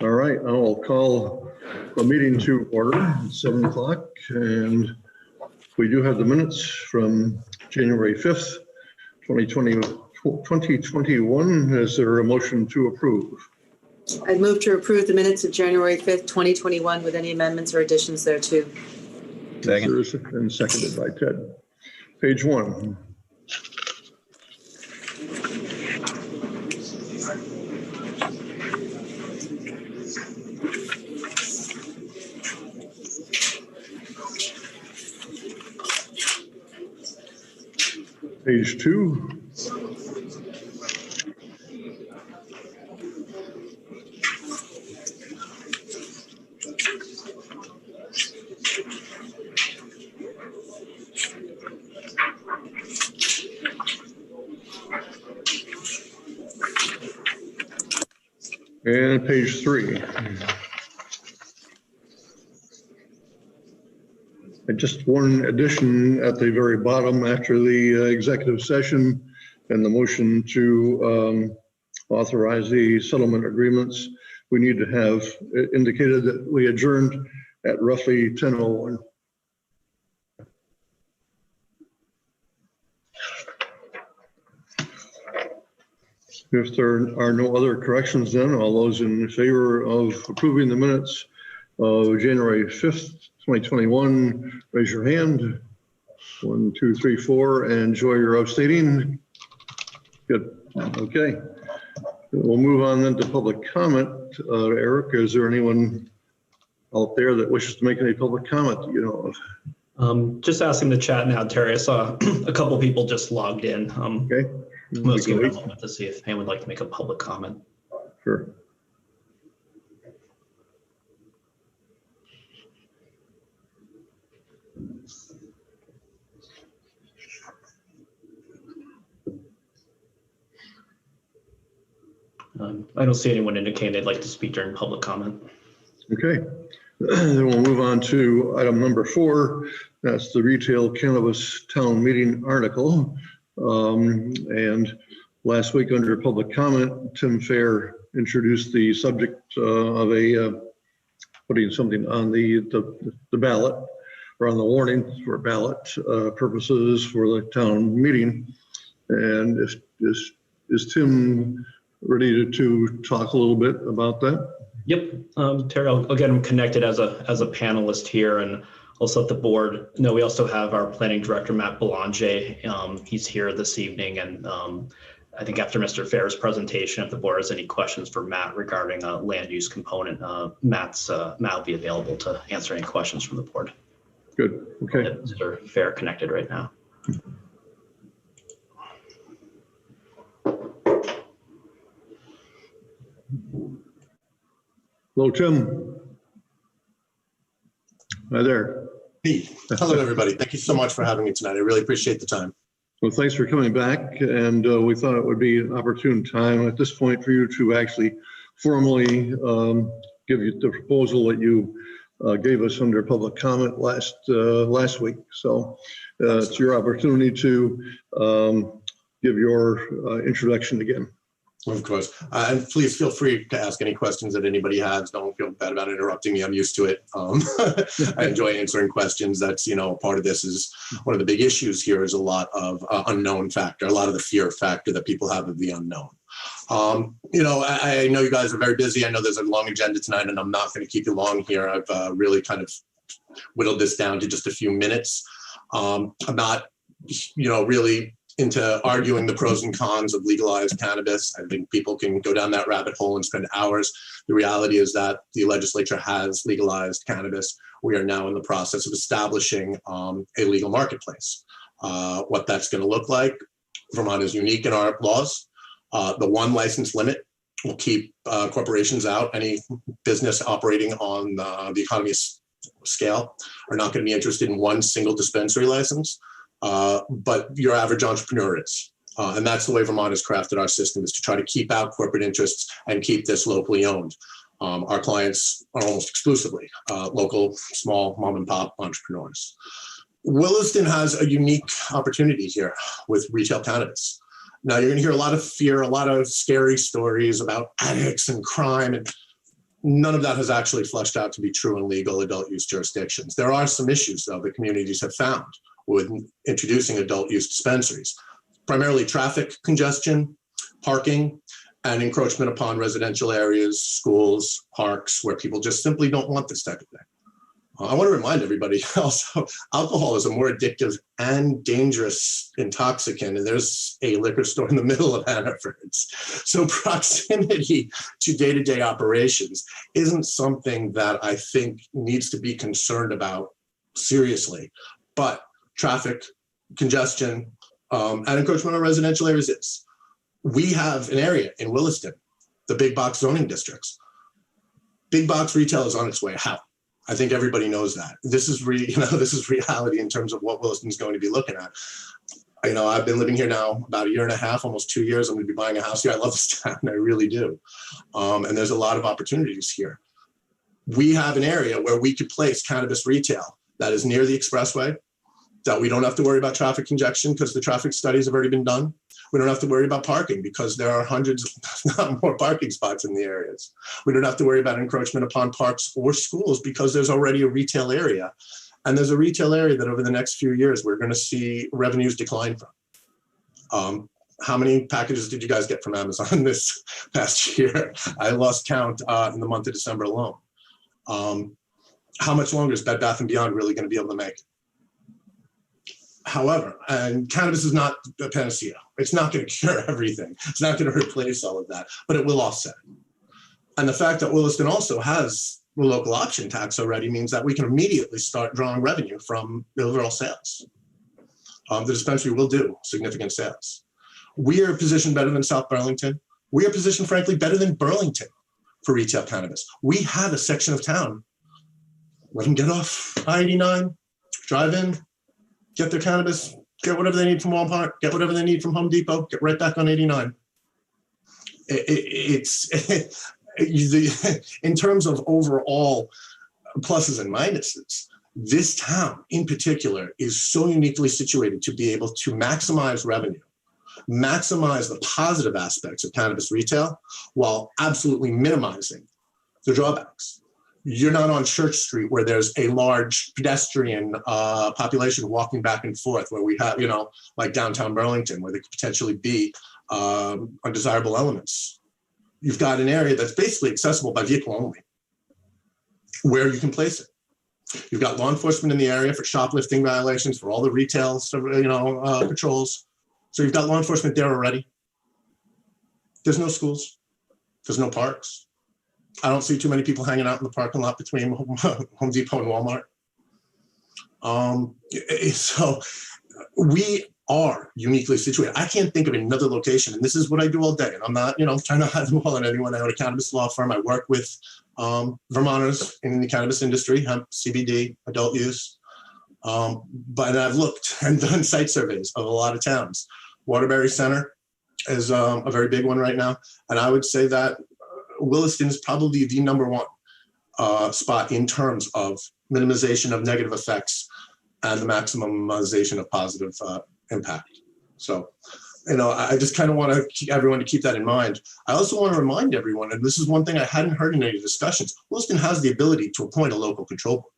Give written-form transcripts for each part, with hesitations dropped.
All right, I'll call a meeting to order at 7 o'clock, and we do have the minutes from January 5th, 2021. Is there a motion to approve? I'd move to approve the minutes of January 5th, 2021 with any amendments or additions thereto. Second. And seconded by Ted. Page 1. Page 2. And page 3. Just one addition at the very bottom after the executive session and the motion to authorize the settlement agreements. We need to have indicated that we adjourned at roughly 10:01. If there are no other corrections, then all those in favor of approving the minutes of January 5th, 2021, raise your hand. 1, 2, 3, 4, and Joy, you're abstaining. Good. Okay. We'll move on then to public comment. Eric, is there anyone out there that wishes to make any public comment that you know of? Just asking the chat now, Terry. I saw a couple people just logged in. Okay. Let's give it a moment to see if anyone would like to make a public comment. Sure. I don't see anyone indicating they'd like to speak during public comment. Okay. Then we'll move on to item number 4. That's the retail cannabis town meeting article. And last week under public comment, Tim Fair introduced the subject of putting something on the ballot or on the warning for ballot purposes for the town meeting. And is Tim ready to talk a little bit about that? Yep, Terry, I'll get him connected as a panelist here, and also let the board know we also have our planning director, Matt Belanger. He's here this evening, and I think after Mr. Fair's presentation, if the board has any questions for Matt regarding a land use component, Matt will be available to answer any questions from the board. Good, okay. Mr. Fair connected right now. Hello, Tim. Hi there. Pete, hello everybody. Thank you so much for having me tonight. I really appreciate the time. Well, thanks for coming back. And we thought it would be an opportune time at this point for you to actually formally give you the proposal that you gave us under public comment last week. So it's your opportunity to give your introduction again. Of course. And please feel free to ask any questions that anybody has. Don't feel bad about interrupting me. I'm used to it. I enjoy answering questions. That's, part of this is one of the big issues here is a lot of unknown factor, a lot of the fear factor that people have of the unknown. I know you guys are very busy. I know there's a long agenda tonight, and I'm not going to keep you long here. I've really kind of whittled this down to just a few minutes. I'm not, really into arguing the pros and cons of legalized cannabis. I think people can go down that rabbit hole and spend hours. The reality is that the legislature has legalized cannabis. We are now in the process of establishing a legal marketplace. What that's going to look like, Vermont is unique in our laws. The 1 license limit will keep corporations out. Any business operating on the economy scale are not going to be interested in 1 single dispensary license. But your average entrepreneur is. And that's the way Vermont has crafted our system, is to try to keep out corporate interests and keep this locally owned. Our clients are almost exclusively local, small mom and pop entrepreneurs. Williston has a unique opportunity here with retail cannabis. Now, you're going to hear a lot of fear, a lot of scary stories about addicts and crime. And None of that has actually fleshed out to be true in legal adult use jurisdictions. There are some issues, though, that communities have found with introducing adult use dispensaries, primarily traffic congestion, parking, and encroachment upon residential areas, schools, parks, where people just simply don't want this type of thing. I want to remind everybody also, alcohol is a more addictive and dangerous intoxicant, and there's a liquor store in the middle of Hannaford. So proximity to day-to-day operations isn't something that I think needs to be concerned about seriously, but traffic, congestion, and encroachment on residential areas is. We have an area in Williston, the big box zoning districts. Big box retail is on its way out. I think everybody knows that. This is this is reality in terms of what Williston's going to be looking at. I've been living here now about 1.5 years, almost 2 years. I'm going to be buying a house here. I love this town, I really do. And there's a lot of opportunities here. We have an area where we could place cannabis retail that is near the expressway, that we don't have to worry about traffic congestion because the traffic studies have already been done. We don't have to worry about parking because there are hundreds, if not more, parking spots in the areas. We don't have to worry about encroachment upon parks or schools because there's already a retail area. And there's a retail area that over the next few years, we're going to see revenues decline from. How many packages did you guys get from Amazon this past year? I lost count in the month of December alone. How much longer is Bed Bath & Beyond really going to be able to make? However, and cannabis is not a panacea. It's not going to cure everything. It's not going to replace all of that, but it will offset. And the fact that Williston also has the local option tax already means that we can immediately start drawing revenue from the overall sales. The dispensary will do significant sales. We are positioned better than South Burlington. We are positioned, frankly, better than Burlington for retail cannabis. We have a section of town. Let them get off I-89, drive in, get their cannabis, get whatever they need from Walmart, get whatever they need from Home Depot, get right back on 89. In terms of overall pluses and minuses, this town in particular is so uniquely situated to be able to maximize revenue, maximize the positive aspects of cannabis retail while absolutely minimizing the drawbacks. You're not on Church Street where there's a large pedestrian population walking back and forth, where we have, like downtown Burlington, where there could potentially be undesirable elements. You've got an area that's basically accessible by vehicle only, where you can place it. You've got law enforcement in the area for shoplifting violations, for all the retail, patrols. So you've got law enforcement there already. There's no schools. There's no parks. I don't see too many people hanging out in the parking lot between Home Depot and Walmart. So we are uniquely situated. I can't think of another location, and this is what I do all day. And I'm not, trying to hide the ball on anyone. I own a cannabis law firm. I work with Vermonters in the cannabis industry, hemp, CBD, adult use. But I've looked and done site surveys of a lot of towns. Waterbury Center is a very big one right now. And I would say that Williston is probably the number one spot in terms of minimization of negative effects and the maximization of positive impact. So, I just kind of want everyone to keep that in mind. I also want to remind everyone, and this is one thing I hadn't heard in any discussions, Williston has the ability to appoint a local control board.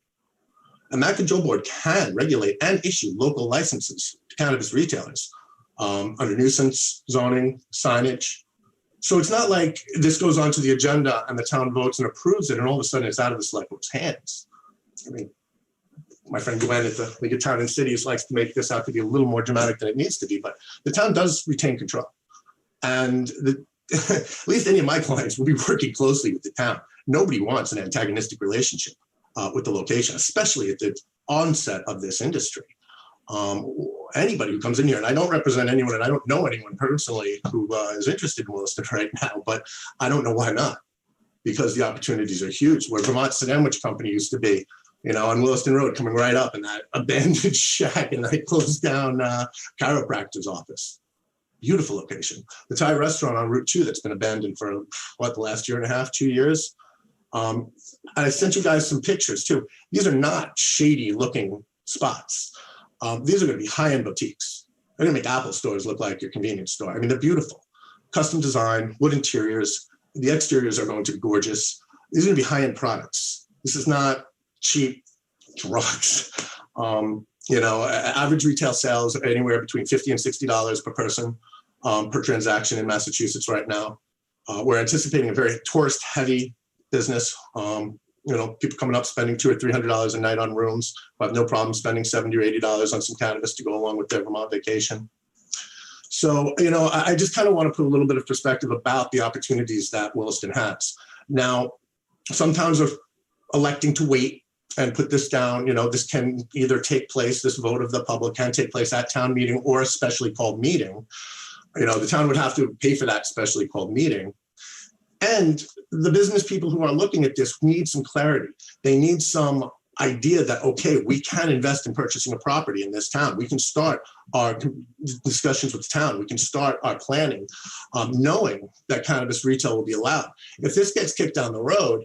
And that control board can regulate and issue local licenses to cannabis retailers under nuisance, zoning, signage. So it's not like this goes onto the agenda and the town votes and approves it, and all of a sudden it's out of the select board's hands. I mean, my friend Gwen at the League of Town and Cities likes to make this out to be a little more dramatic than it needs to be, but the town does retain control. And at least any of my clients will be working closely with the town. Nobody wants an antagonistic relationship with the location, especially at the onset of this industry. Anybody who comes in here, and I don't represent anyone, and I don't know anyone personally who is interested in Williston right now, but I don't know why not, because the opportunities are huge. Where Vermont Sandwich Company used to be, on Williston Road, coming right up in that abandoned shack, and they closed down chiropractor's office. Beautiful location. The Thai restaurant on Route 2 that's been abandoned for the last 1.5 years, 2 years. I sent you guys some pictures too. These are not shady looking spots. These are going to be high-end boutiques. They're going to make Apple stores look like your convenience store. I mean, they're beautiful. Custom design, wood interiors. The exteriors are going to be gorgeous. these are going to be high-end products. This is not cheap drugs. Average retail sales are anywhere between $50 and $60 per person per transaction in Massachusetts right now. We're anticipating a very tourist-heavy business. People coming up spending $200 or $300 a night on rooms, but have no problem spending $70 or $80 on some cannabis to go along with their Vermont vacation. So, I just kind of want to put a little bit of perspective about the opportunities that Williston has. Now, some towns are electing to wait and put this down. This can either take place, this vote of the public can take place at town meeting or a specially called meeting. The town would have to pay for that specially called meeting. And the business people who are looking at this need some clarity. They need some idea that, okay, we can invest in purchasing a property in this town. We can start our discussions with the town. We can start our planning, knowing that cannabis retail will be allowed. If this gets kicked down the road,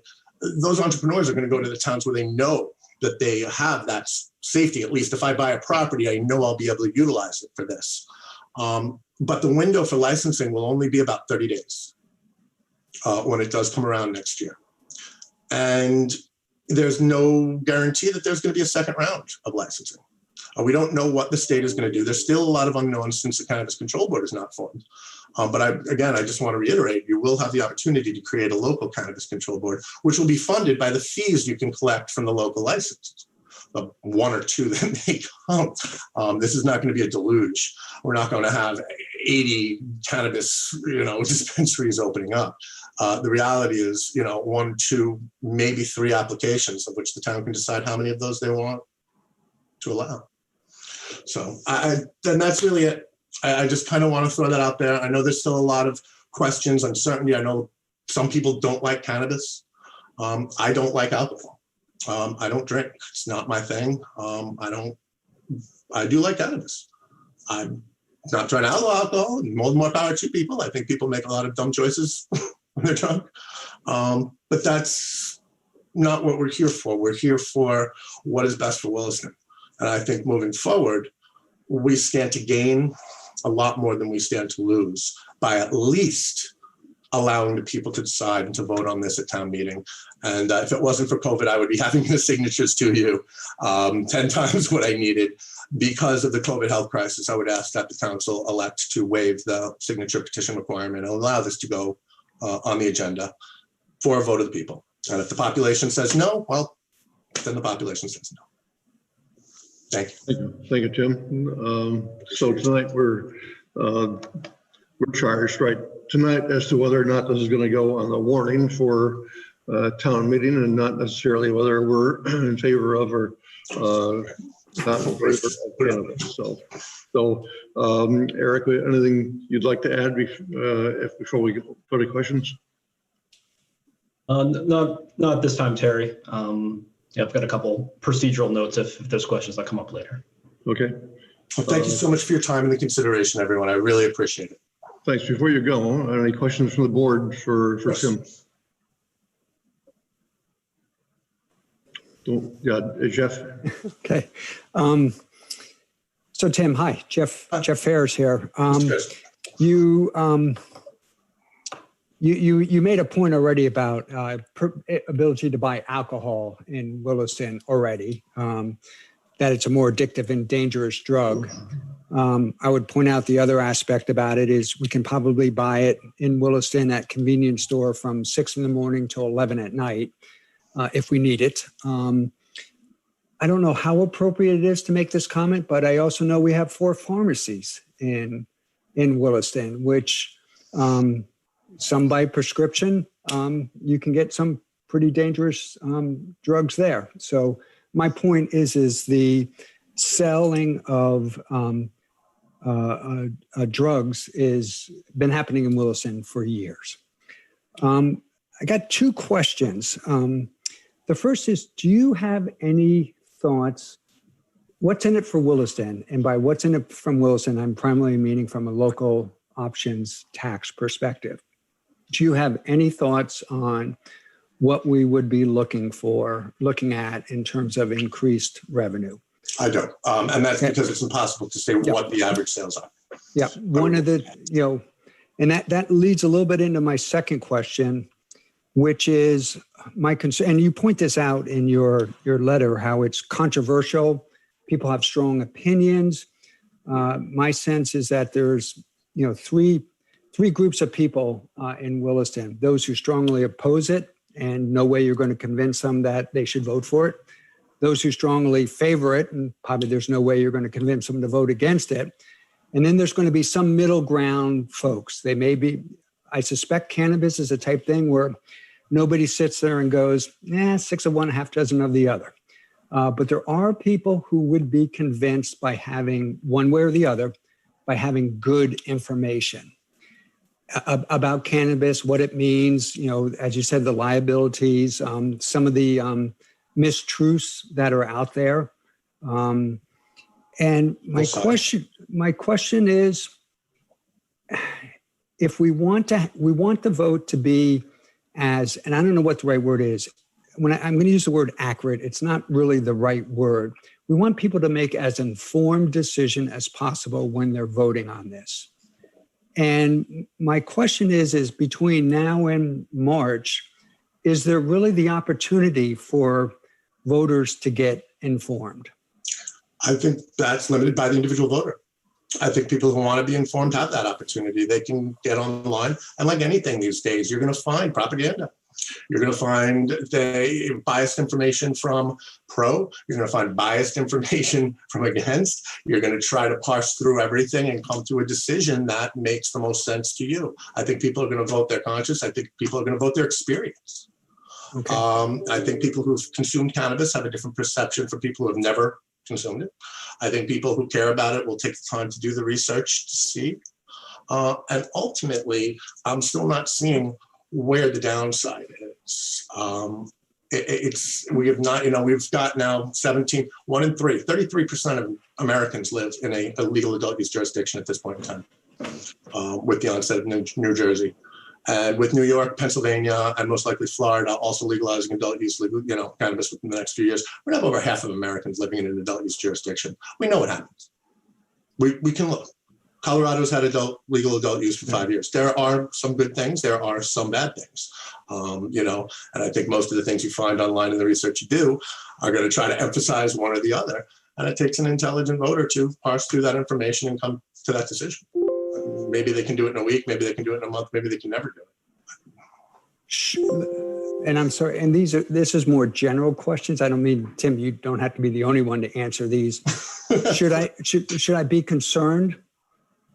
those entrepreneurs are going to go to the towns where they know that they have that safety. At least if I buy a property, I know I'll be able to utilize it for this. But the window for licensing will only be about 30 days when it does come around next year. And there's no guarantee that there's going to be a second round of licensing. We don't know what the state is going to do. There's still a lot of unknowns since the Cannabis Control Board is not formed. But I just want to reiterate, you will have the opportunity to create a local Cannabis Control Board, which will be funded by the fees you can collect from the local licenses. The one or two that may come. This is not going to be a deluge. We're not going to have 80 cannabis, dispensaries opening up. The reality is, 1, 2, maybe 3 applications of which the town can decide how many of those they want to allow. So and that's really it. I just kind of want to throw that out there. I know there's still a lot of questions, uncertainty. I know some people don't like cannabis. I don't like alcohol. I don't drink. It's not my thing. I do like cannabis. I'm not trying to outlaw alcohol, and more power to people. I think people make a lot of dumb choices when they're drunk. But that's not what we're here for. We're here for what is best for Williston. And I think moving forward, we stand to gain a lot more than we stand to lose by at least allowing the people to decide and to vote on this at town meeting. And if it wasn't for COVID, I would be having the signatures to you 10 times what I needed. Because of the COVID health crisis, I would ask that the council elect to waive the signature petition requirement and allow this to go on the agenda for a vote of the people. And if the population says no, well, then the population says no. Thank you. Thank you, Tim. So tonight we're charged right tonight as to whether or not this is going to go on the warning for town meeting, and not necessarily whether we're in favor of or not in favor of cannabis. So Eric, anything you'd like to add before we go to questions? Not at this time, Terry. I've got a couple procedural notes if there's questions that come up later. Okay. Well, thank you so much for your time and the consideration, everyone. I really appreciate it. Thanks. Before you go, any questions from the board for Tim? Yeah, Jeff. Okay. So Tim, hi, Jeff Ferris here. You made a point already about ability to buy alcohol in Williston already, that it's a more addictive and dangerous drug. I would point out the other aspect about it is we can probably buy it in Williston at convenience store from 6 in the morning till 11 at night if we need it. I don't know how appropriate it is to make this comment, but I also know we have 4 pharmacies in Williston, which some by prescription, you can get some pretty dangerous drugs there. So my point is the selling of drugs is been happening in Williston for years. I got 2 questions. The first is, do you have any thoughts? What's in it for Williston? And by what's in it from Williston, I'm primarily meaning from a local options tax perspective. Do you have any thoughts on what we would be looking at in terms of increased revenue? I don't. And that's because it's impossible to say what the average sales are. Yeah. One of the, and that leads a little bit into my second question, which is my concern, and you point this out in your letter, how it's controversial. People have strong opinions. My sense is that there's, three groups of people in Williston: those who strongly oppose it, and no way you're going to convince them that they should vote for it; those who strongly favor it, and probably there's no way you're going to convince them to vote against it; and then there's going to be some middle ground folks. They may be. I suspect cannabis is a type thing where nobody sits there and goes, 6 of one, half dozen of the other. But there are people who would be convinced by having one way or the other, by having good information about cannabis, what it means, as you said, the liabilities, some of the mistruths that are out there. And my question is, if we want the vote to be as, and I don't know what the right word is, I'm going to use the word accurate, it's not really the right word. We want people to make as informed decision as possible when they're voting on this. And my question is between now and March, is there really the opportunity for voters to get informed? I think that's limited by the individual voter. I think people who want to be informed have that opportunity. They can get online. And like anything these days, you're going to find propaganda. You're going to find the biased information from pro. You're going to find biased information from against. You're going to try to parse through everything and come to a decision that makes the most sense to you. I think people are going to vote their conscience. I think people are going to vote their experience. Okay. I think people who've consumed cannabis have a different perception from people who have never consumed it. I think people who care about it will take the time to do the research to see. And ultimately, I'm still not seeing where the downside is. We have not, we've got now 33% of Americans live in a legal adult use jurisdiction at this point in time, with the onset of New Jersey. And with New York, Pennsylvania, and most likely Florida also legalizing adult use, cannabis within the next few years, we're going to have over half of Americans living in an adult use jurisdiction. We know what happens. We can look. Colorado's had legal adult use for 5 years. There are some good things. There are some bad things, and I think most of the things you find online in the research you do are going to try to emphasize one or the other. And it takes an intelligent voter to parse through that information and come to that decision. Maybe they can do it in a week. Maybe they can do it in a month. Maybe they can never do it. And I'm sorry, and this is more general questions. I don't mean, Tim, you don't have to be the only one to answer these. Should I be concerned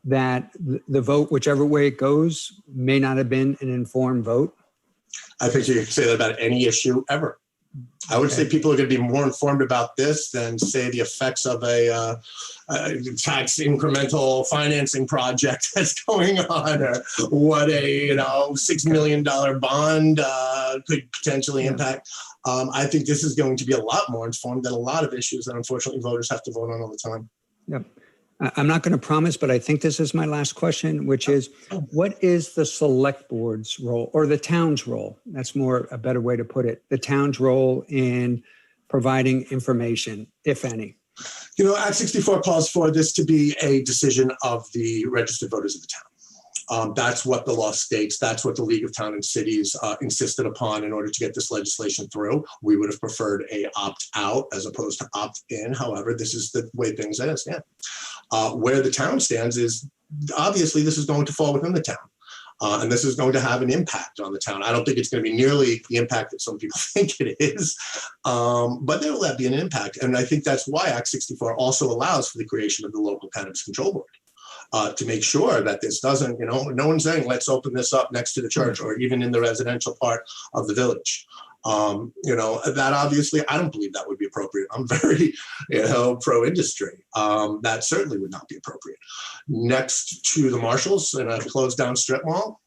that the vote, whichever way it goes, may not have been an informed vote? I think you can say that about any issue ever. I would say people are going to be more informed about this than, say, the effects of a tax incremental financing project that's going on, or what a $6 million bond could potentially impact. I think this is going to be a lot more informed than a lot of issues that unfortunately voters have to vote on all the time. Yep. I'm not going to promise, but I think this is my last question, which is, what is the select board's role, or the town's role? That's a better way to put it. The town's role in providing information, if any. Act 64 calls for this to be a decision of the registered voters of the town. That's what the law states. That's what the League of Town and Cities insisted upon in order to get this legislation through. We would have preferred a opt-out as opposed to opt-in. However, this is the way things is. Yeah. Where the town stands is, obviously, this is going to fall within the town. And this is going to have an impact on the town. I don't think it's going to be nearly the impact that some people think it is, but there will be an impact. And I think that's why Act 64 also allows for the creation of the local cannabis control board. To make sure that this doesn't, no one's saying, let's open this up next to the church or even in the residential part of the village. That obviously, I don't believe that would be appropriate. I'm very, pro-industry. That certainly would not be appropriate. Next to the Marshalls in a closed down strip mall,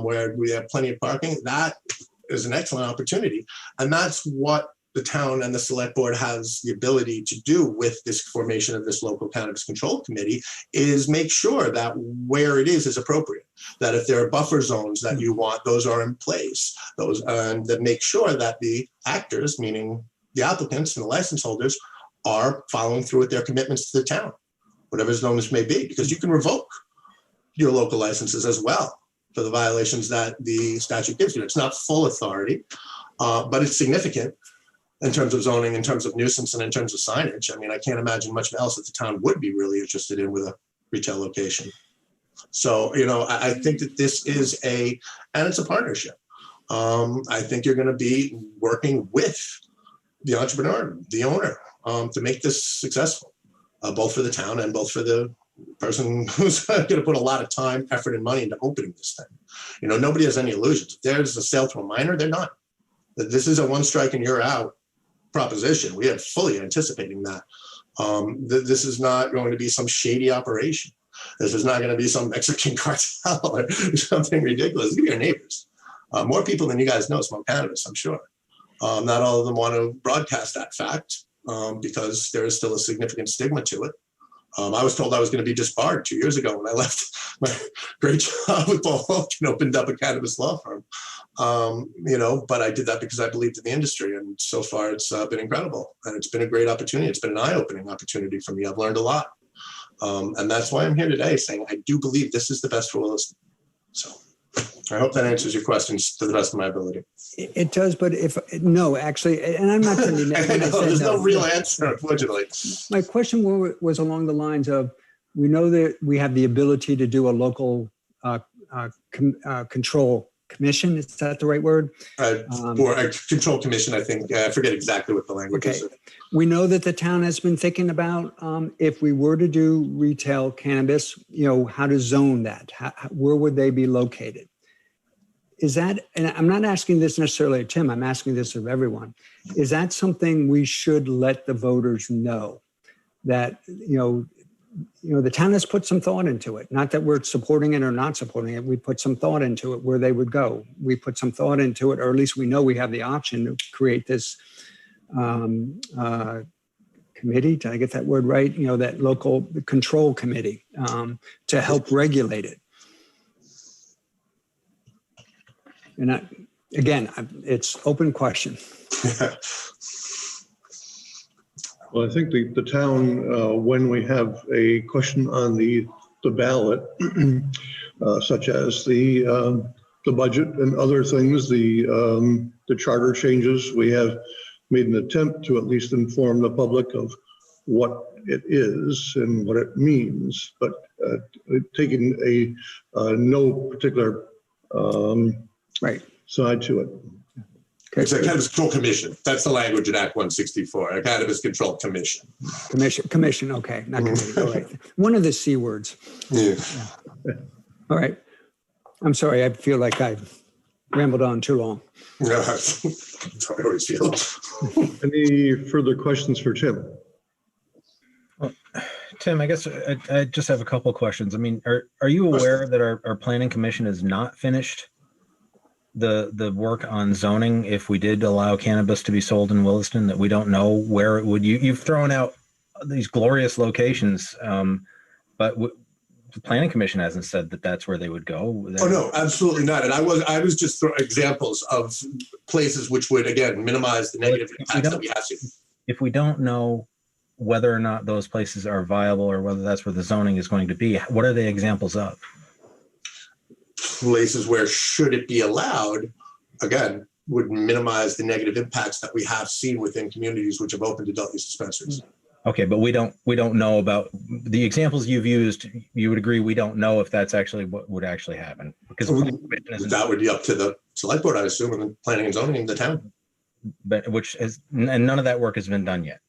where we have plenty of parking, that is an excellent opportunity. And that's what the town and the select board has the ability to do with this formation of this local cannabis control committee, is make sure that where it is appropriate, that if there are buffer zones that you want, those are in place, and that make sure that the actors, meaning the applicants and the license holders, are following through with their commitments to the town, whatever zones may be, because you can revoke your local licenses as well for the violations that the statute gives you. It's not full authority. but it's significant in terms of zoning, in terms of nuisance, and in terms of signage. I mean, I can't imagine much else that the town would be really interested in with a retail location. So, I think that this is and it's a partnership. I think you're going to be working with the entrepreneur, the owner, to make this successful, both for the town and both for the person who's going to put a lot of time, effort, and money into opening this thing. Nobody has any illusions. If there's a sale to a minor, they're not. This is a one strike and you're out proposition. We are fully anticipating that. This is not going to be some shady operation. This is not going to be some Mexican cartel or something ridiculous. Give your neighbors. More people than you guys know smoke cannabis, I'm sure. Not all of them want to broadcast that fact because there is still a significant stigma to it. I was told I was going to be disbarred 2 years ago when I left my great job with Paul Holt and opened up a cannabis law firm. But I did that because I believed in the industry, and so far it's been incredible, and it's been a great opportunity. It's been an eye-opening opportunity for me. I've learned a lot, and that's why I'm here today, saying I do believe this is the best for Williston. So I hope that answers your questions to the best of my ability. It does, but actually, and I'm not saying I know, there's no real answer, unfortunately. My question was along the lines of, we know that we have the ability to do a local control commission. Is that the right word? For a control commission, I think. I forget exactly what the language is. We know that the town has been thinking about if we were to do retail cannabis, how to zone that. Where would they be located? Is that, and I'm not asking this necessarily of Tim, I'm asking this of everyone. Is that something we should let the voters know? That, the town has put some thought into it. Not that we're supporting it or not supporting it. We put some thought into it where they would go. We put some thought into it, or at least we know we have the option to create this committee. Did I get that word right? That local control committee to help regulate it. And it's open question. Well, I think the town, when we have a question on the ballot, such as the budget and other things, the charter changes, we have made an attempt to at least inform the public of what it is and what it means, but taking a no particular side to it. It's a Cannabis Control Commission. That's the language in Act 164, a Cannabis Control Commission. Commission, okay, not committee, all right. One of the C words. Yeah. All right. I'm sorry, I feel like I rambled on too long. No, that's how I always feel. Any further questions for Tim? Well, Tim, I guess I just have a couple of questions. I mean, are you aware that our planning commission has not finished the work on zoning if we did allow cannabis to be sold in Williston, that we don't know where it would? You've thrown out these glorious locations, but the planning commission hasn't said that that's where they would go. Oh no, absolutely not. And I was just throwing examples of places which would again minimize the negative impacts that we have seen. If we don't know whether or not those places are viable or whether that's where the zoning is going to be, what are the examples of? Places where, should it be allowed, again, would minimize the negative impacts that we have seen within communities which have opened adult use dispensaries. Okay, but we don't know about the examples you've used. You would agree we don't know if that's actually what would actually happen, because that would be up to the select board, I assume, and the planning and zoning in the town. But and none of that work has been done yet.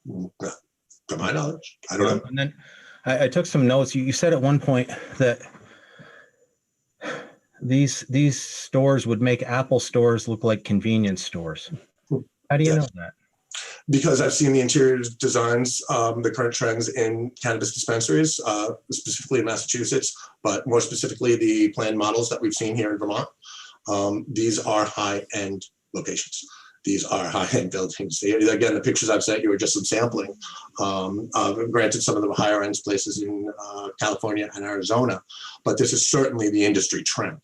To my knowledge, I don't know. And then I took some notes. You said at one point that these stores would make Apple stores look like convenience stores. How do you know that? Because I've seen the interior designs, the current trends in cannabis dispensaries, specifically in Massachusetts, but more specifically the planned models that we've seen here in Vermont. These are high-end locations. These are high-end buildings. Again, the pictures I've sent you are just some sampling. Granted, some of them are higher-end places in California and Arizona, but this is certainly the industry trend.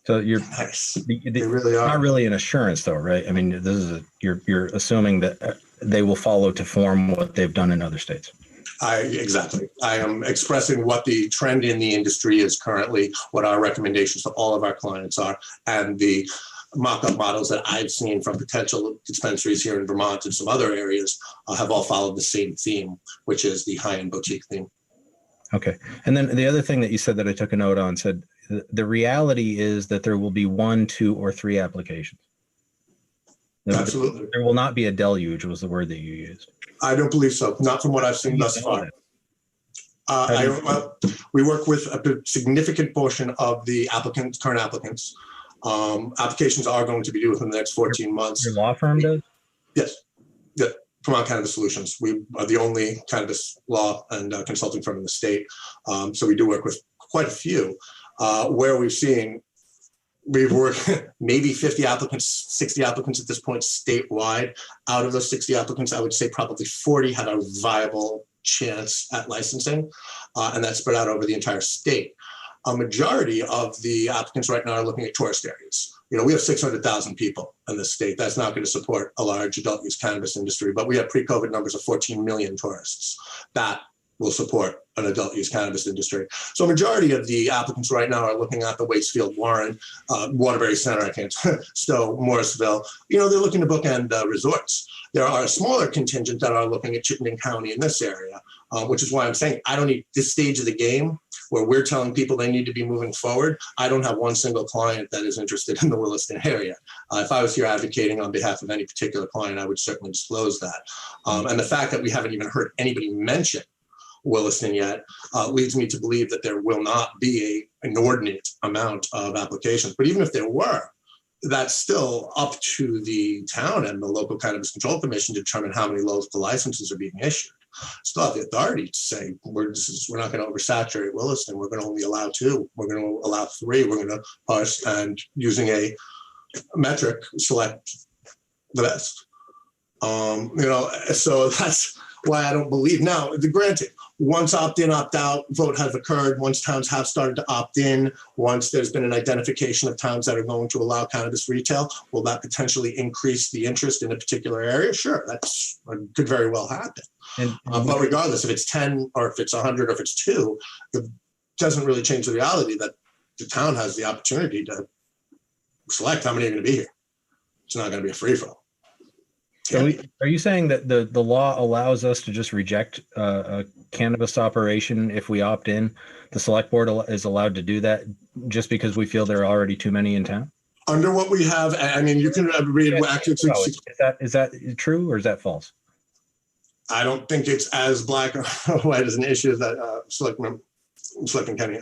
So you're nice. They really are. Not really an assurance, though, right? I mean, this is you're assuming that they will follow to form what they've done in other states. Exactly. I am expressing what the trend in the industry is currently, what our recommendations to all of our clients are, and the mock-up models that I've seen from potential dispensaries here in Vermont and some other areas have all followed the same theme, which is the high-end boutique theme. Okay. And then the other thing that you said that I took a note on said the reality is that there will be 1, 2, or 3 applications. Absolutely. There will not be a deluge was the word that you used. I don't believe so. Not from what I've seen thus far. We work with a significant portion of the current applicants. Applications are going to be due within the next 14 months. Your law firm does? Yes. Yeah. Vermont Cannabis Solutions. We are the only cannabis law and consulting firm in the state. So we do work with quite a few. Where we've worked maybe 50 applicants, 60 applicants at this point statewide. Out of those 60 applicants, I would say probably 40 had a viable chance at licensing, and that's spread out over the entire state. A majority of the applicants right now are looking at tourist areas. We have 600,000 people in the state. That's not going to support a large adult use cannabis industry, but we have pre-COVID numbers of 14 million tourists. That will support an adult use cannabis industry. So a majority of the applicants right now are looking at the Waitsfield, Warren, Waterbury Center, Stowe, Morrisville. They're looking to bookend resorts. There are a smaller contingent that are looking at Chittenden County in this area, which is why I'm saying I don't need this stage of the game where we're telling people they need to be moving forward. I don't have one single client that is interested in the Williston area. If I was here advocating on behalf of any particular client, I would certainly disclose that. And the fact that we haven't even heard anybody mention Williston yet leads me to believe that there will not be an inordinate amount of applications. But even if there were, that's still up to the town and the local cannabis control commission to determine how many local licenses are being issued. Still have the authority to say we're not going to oversaturate Williston. We're going to only allow 2. We're going to allow 3. We're going to parse and using a metric select the best. So that's why I don't believe now. Granted, once opt-in, opt-out vote has occurred, once towns have started to opt in, once there's been an identification of towns that are going to allow cannabis retail, will that potentially increase the interest in a particular area? Sure, that could very well happen. But regardless, if it's 10 or if it's 100 or if it's 2, it doesn't really change the reality that the town has the opportunity to select how many are going to be here. It's not going to be a free-for-all. So are you saying that the law allows us to just reject a cannabis operation if we opt in? The select board is allowed to do that just because we feel there are already too many in town? Under what we have, I mean, you can read. Is that true or is that false? I don't think it's as black or white as an issue as that Selectman Kenny.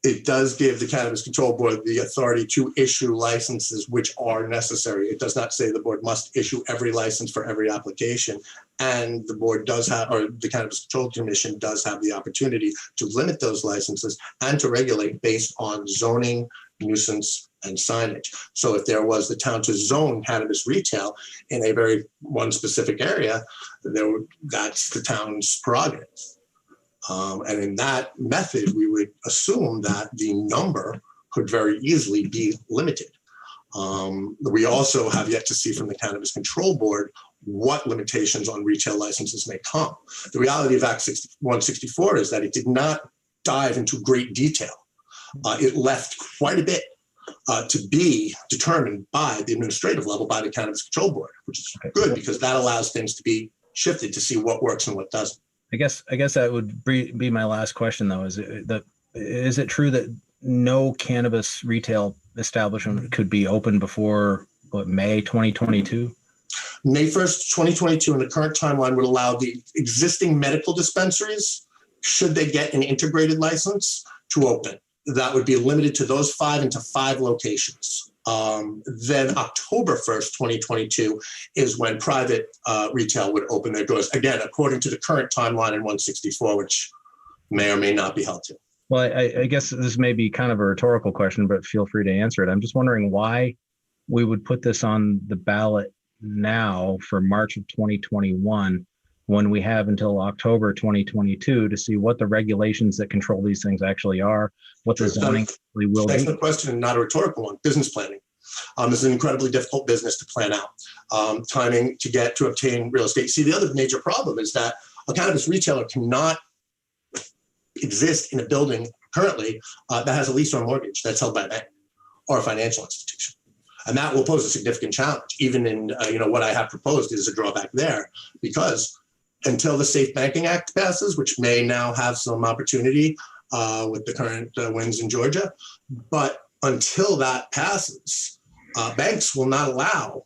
It does give the Cannabis Control Board the authority to issue licenses which are necessary. It does not say the board must issue every license for every application. And the board does have, or the Cannabis Control Commission does have the opportunity to limit those licenses and to regulate based on zoning, nuisance, and signage. So if there was the town to zone cannabis retail in a very one specific area, that's the town's prerogative. And in that method, we would assume that the number could very easily be limited. We also have yet to see from the Cannabis Control Board what limitations on retail licenses may come. The reality of Act 164 is that it did not dive into great detail. It left quite a bit to be determined by the administrative level by the Cannabis Control Board, which is good because that allows things to be shifted to see what works and what doesn't. I guess that would be my last question, though. Is it true that no cannabis retail establishment could be open before May 2022? May 1st, 2022, and the current timeline would allow the existing medical dispensaries, should they get an integrated license, to open. That would be limited to those 5 and to 5 locations. Then October 1st, 2022 is when private retail would open their doors. Again, according to the current timeline in 164, which may or may not be held to. Well, I guess this may be kind of a rhetorical question, but feel free to answer it. I'm just wondering why we would put this on the ballot now for March of 2021 when we have until October 2022 to see what the regulations that control these things actually are, what the zoning actually will be. Excellent question, not a rhetorical one. Business planning. This is an incredibly difficult business to plan out. Timing to obtain real estate. See, the other major problem is that a cannabis retailer cannot exist in a building currently that has a lease or a mortgage that's held by a bank. or a financial institution. And that will pose a significant challenge. Even in, what I have proposed is a drawback there, because until the Safe Banking Act passes, which may now have some opportunity with the current winds in Georgia, but until that passes, banks will not allow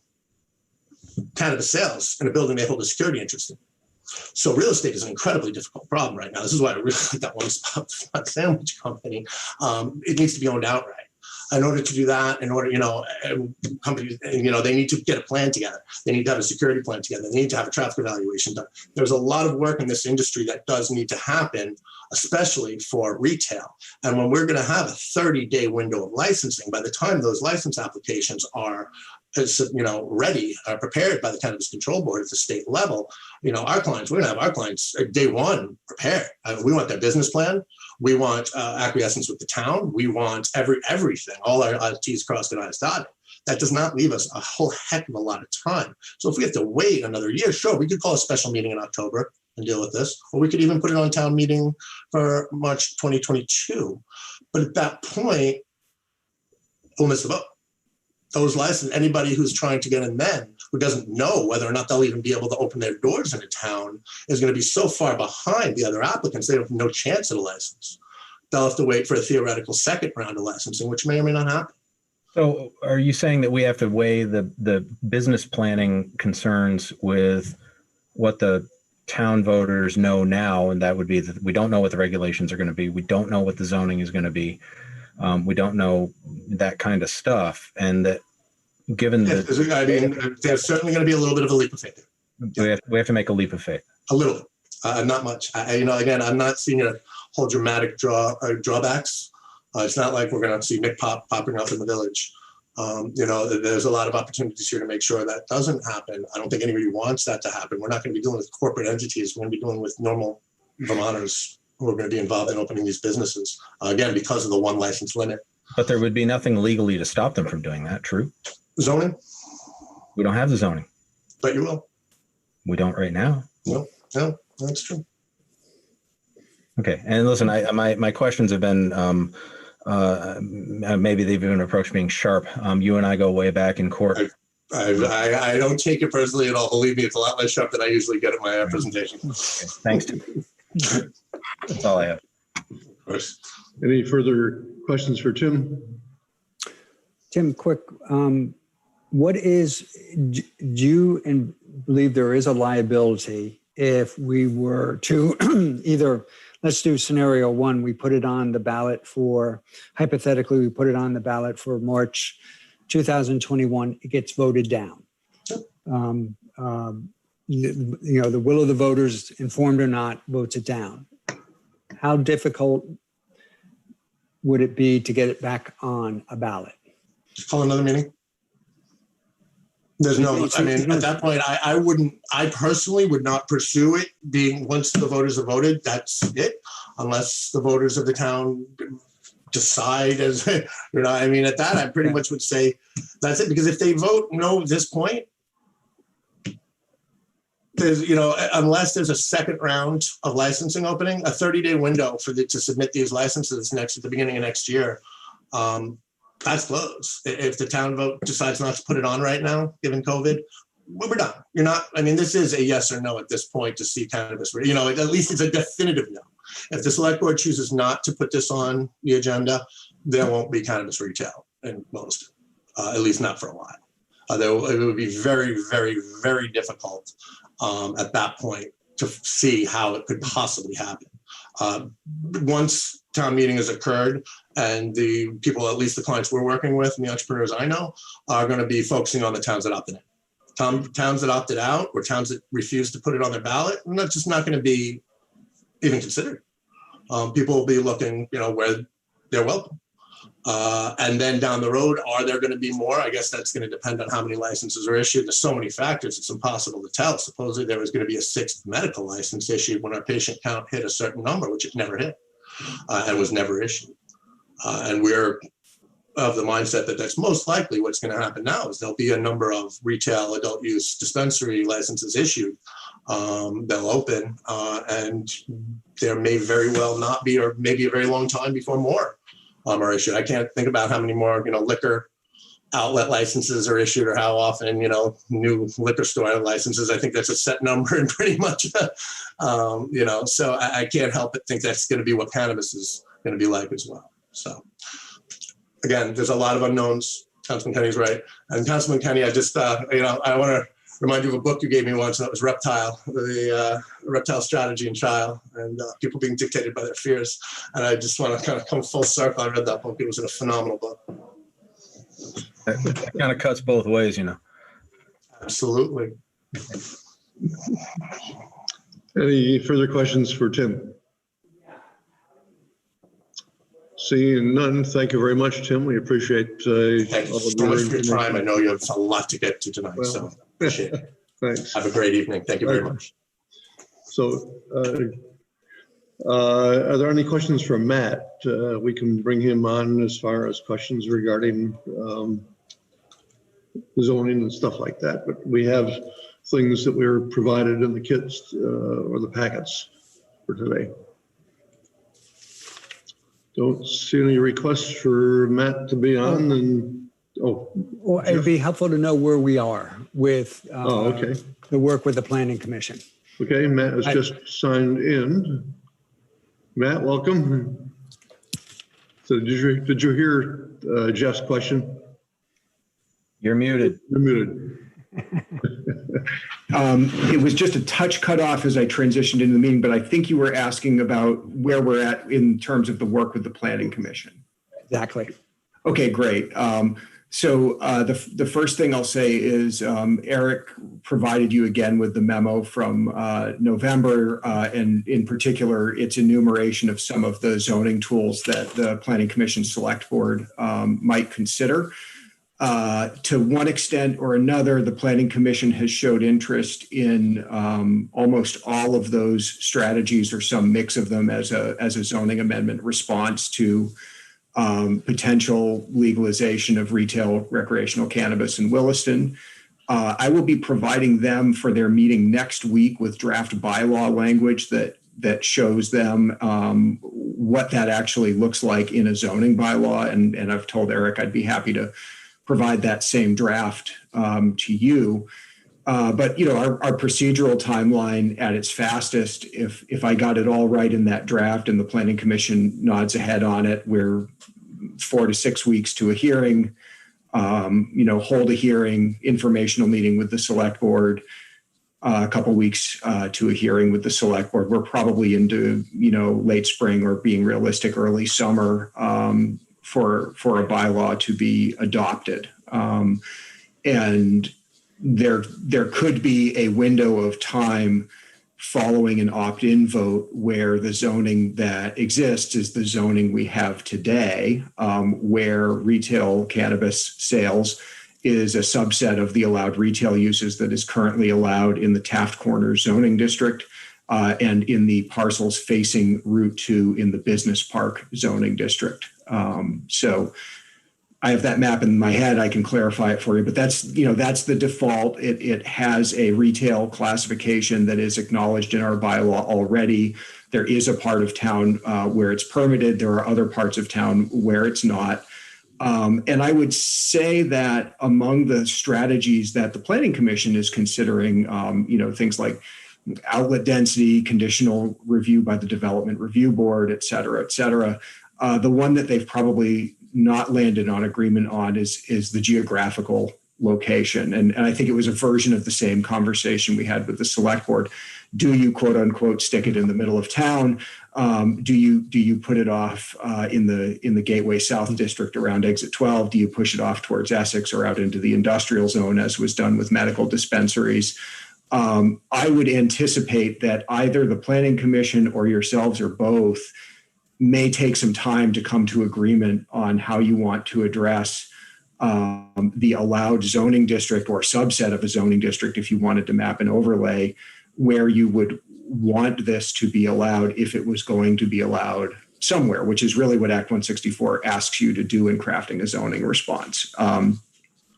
cannabis sales in a building they hold a security interest in. So real estate is an incredibly difficult problem right now. This is why I really like that one spot sandwich company. It needs to be owned outright. In order to do that, companies, they need to get a plan together. They need to have a security plan together. They need to have a traffic evaluation done. There's a lot of work in this industry that does need to happen, especially for retail. And when we're going to have a 30-day window of licensing, by the time those license applications are ready, prepared by the Cannabis Control Board at the state level, our clients, we're going to have our clients day one prepared. We want their business plan. We want acquiescence with the town. We want everything, all our T's crossed and I's dotted. That does not leave us a whole heck of a lot of time. So if we have to wait another year, sure, we could call a special meeting in October and deal with this, or we could even put it on town meeting for March 2022. But at that point, we'll miss the boat. Those licenses, anybody who's trying to get in then, who doesn't know whether or not they'll even be able to open their doors in a town, is going to be so far behind the other applicants, they have no chance at a license. They'll have to wait for a theoretical second round of licensing, which may or may not happen. So are you saying that we have to weigh the business planning concerns with what the town voters know now? And that would be that we don't know what the regulations are going to be. We don't know what the zoning is going to be. We don't know that kind of stuff. And that given that, there's certainly going to be a little bit of a leap of faith. We have to make a leap of faith. A little bit, not much. Again, I'm not seeing a whole dramatic drawbacks. It's not like we're going to see Nick popping up in the village. There's a lot of opportunities here to make sure that doesn't happen. I don't think anybody wants that to happen. We're not going to be dealing with corporate entities. We're going to be dealing with normal Vermonters who are going to be involved in opening these businesses, again, because of the one license limit. But there would be nothing legally to stop them from doing that, true? Zoning? We don't have the zoning. But you will. We don't right now. No, that's true. Okay, and listen, my questions have been, maybe they've even approached being sharp. You and I go way back in court. I don't take it personally at all. Believe me, it's a lot less sharp than I usually get at my presentation. Okay, thanks, Tim. That's all I have. Of course. Any further questions for Tim? Tim, quick, do you believe there is a liability if we were to either, let's do scenario one, we put it on the ballot hypothetically, we put it on the ballot for March 2021, it gets voted down. The will of the voters, informed or not, votes it down. How difficult would it be to get it back on a ballot? Just call another meeting. There's no, at that point, I personally would not pursue it being, once the voters have voted, that's it, unless the voters of the town decide as, at that, I pretty much would say that's it. Because if they vote no at this point, there's, unless there's a second round of licensing opening, a 30-day window to submit these licenses at the beginning of next year, that's close. If the town vote decides not to put it on right now, given COVID, we're done. This is a yes or no at this point to see cannabis. At least it's a definitive no. If the select board chooses not to put this on the agenda, there won't be cannabis retail in Williston, at least not for a while. It would be very, very, very difficult at that point to see how it could possibly happen. Once town meeting has occurred and the people, at least the clients we're working with and the entrepreneurs I know, are going to be focusing on the towns that opted in. Towns that opted out or towns that refused to put it on their ballot, and that's just not going to be even considered. People will be looking, where they're welcome. And then down the road, are there going to be more? I guess that's going to depend on how many licenses are issued. There's so many factors, it's impossible to tell. Supposedly there was going to be a 6th medical license issued when our patient count hit a certain number, which it never hit and was never issued. And we're of the mindset that that's most likely what's going to happen now is there'll be a number of retail adult use dispensary licenses issued. They'll open and there may very well not be, or maybe a very long time before more are issued. I can't think about how many more, liquor outlet licenses are issued or how often, new liquor store licenses. I think that's a set number and pretty much, so I can't help but think that's going to be what cannabis is going to be like as well. So again, there's a lot of unknowns. Councilman Kenny's right. And Councilman Kenny, I just, I want to remind you of a book you gave me once, and that was Reptile, the reptile strategy in trial, and people being dictated by their fears. And I just want to kind of come full circle. I read that book. It was a phenomenal book. That kind of cuts both ways, Absolutely. Any further questions for Tim? Seeing none, thank you very much, Tim. We appreciate Thank you all so of much your for your time. I know you have a lot to get to tonight, Well, so appreciate it. Thanks. Have a great evening. Thank you very much. So, are there any questions from Matt? We can bring him on as far as questions regarding zoning and stuff like that. But we have things that were provided in the kits or the packets for today. Don't see any requests for Matt to be on, and Well, it'd be helpful to know where we are with okay. the work with the Planning Commission. Okay, Matt has just signed in. Matt, welcome. So did you hear Jeff's question? You're muted. You're muted. It was just a touch cut off as I transitioned into the meeting, but I think you were asking about where we're at in terms of the work with the Planning Commission. Exactly. Okay, great. So the first thing I'll say is Eric provided you again with the memo from November, and in particular, its enumeration of some of the zoning tools that the Planning Commission Select Board might consider. To one extent or another, the Planning Commission has showed interest in almost all of those strategies or some mix of them as a zoning amendment response to potential legalization of retail recreational cannabis in Williston. I will be providing them for their meeting next week with draft bylaw language that shows them what that actually looks like in a zoning bylaw. And I've told Eric I'd be happy to provide that same draft to you. But our procedural timeline at its fastest, if I got it all right in that draft and the Planning Commission nods ahead on it, we're 4 to 6 weeks to a hearing, hold a hearing, informational meeting with the Select Board, a couple weeks to a hearing with the Select Board. We're probably into, late spring or being realistic, early summer for a bylaw to be adopted. And there could be a window of time following an opt-in vote where the zoning that exists is the zoning we have today, where retail cannabis sales is a subset of the allowed retail uses that is currently allowed in the Taft Corner zoning district and in the parcels facing Route 2 in the Business Park zoning district. So I have that map in my head. I can clarify it for you, but that's the default. It has a retail classification that is acknowledged in our bylaw already. There is a part of town where it's permitted. There are other parts of town where it's not. And I would say that among the strategies that the Planning Commission is considering, things like outlet density, conditional review by the Development Review Board, et cetera, the one that they've probably not landed on agreement on is the geographical location. And I think it was a version of the same conversation we had with the Select Board. Do you, quote unquote, stick it in the middle of town? Do you put it off in the Gateway South District around Exit 12? Do you push it off towards Essex or out into the industrial zone, as was done with medical dispensaries? I would anticipate that either the Planning Commission or yourselves or both may take some time to come to agreement on how you want to address the allowed zoning district or subset of a zoning district, if you wanted to map an overlay, where you would want this to be allowed if it was going to be allowed somewhere, which is really what Act 164 asks you to do in crafting a zoning response.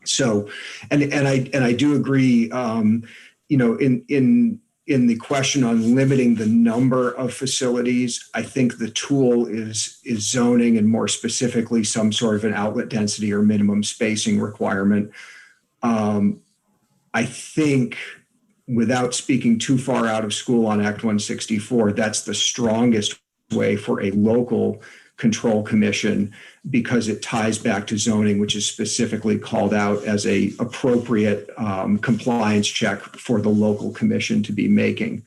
So, and I do agree, in in the question on limiting the number of facilities, I think the tool is zoning, and more specifically, some sort of an outlet density or minimum spacing requirement. I think, without speaking too far out of school on Act 164, that's the strongest way for a local control commission, because it ties back to zoning, which is specifically called out as a appropriate compliance check for the local commission to be making.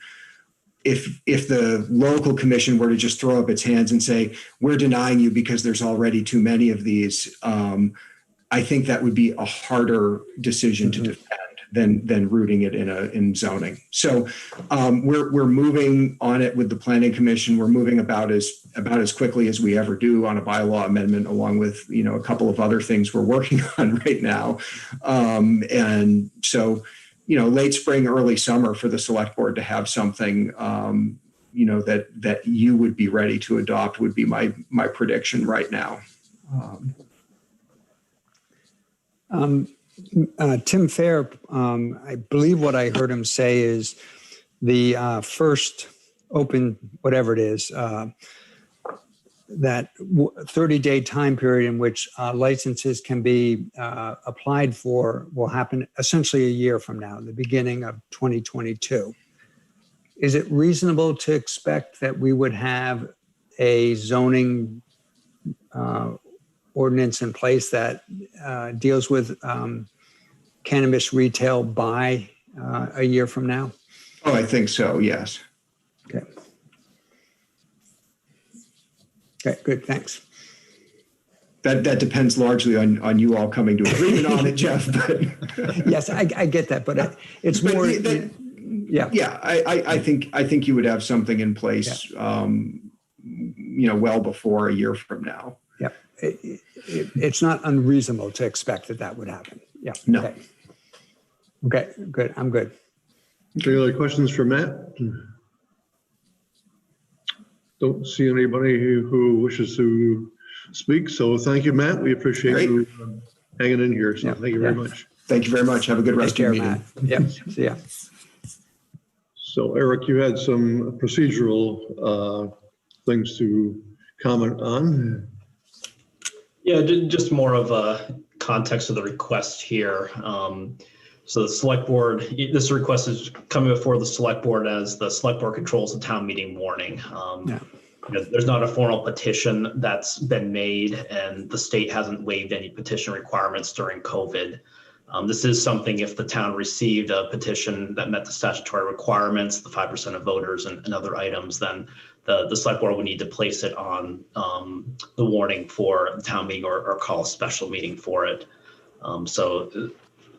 If the local commission were to just throw up its hands and say, we're denying you because there's already too many of these, I think that would be a harder decision to defend than rooting it in zoning. So we're moving on it with the planning commission. We're moving about as quickly as we ever do on a bylaw amendment, along with a couple of other things we're working on right now. And so late spring, early summer for the select board to have something that you would be ready to adopt would be my prediction right now. Tim Fair, I believe what I heard him say is the first open, whatever it is, that 30-day time period in which licenses can be applied for will happen essentially a year from now, the beginning of 2022. Is it reasonable to expect that we would have a zoning ordinance in place that deals with cannabis retail by a year from now? Oh, I think so, yes. Okay. Okay, good, thanks. That depends largely on you all coming to agreement on it, Jeff. But yes, I get that, but it's more. Yeah, I think you would have something in place, well before a year from now. Yeah, it's not unreasonable to expect that would happen. Yeah. No. Okay, good. I'm good. Any other questions for Matt? Don't see anybody who wishes to speak. So thank you, Matt. We appreciate you hanging in here. So thank you very much. Thank you very much. Have a good rest of your meeting. Yep. See ya. So Eric, you had some procedural things to comment on. Yeah, just more of a context of the request here. So the select board, this request is coming before the select board as the select board controls the town meeting warning. There's not a formal petition that's been made, and the state hasn't waived any petition requirements during COVID. This is something, if the town received a petition that met the statutory requirements, the 5% of voters and other items, then the select board would need to place it on the warning for the town meeting or call a special meeting for it. So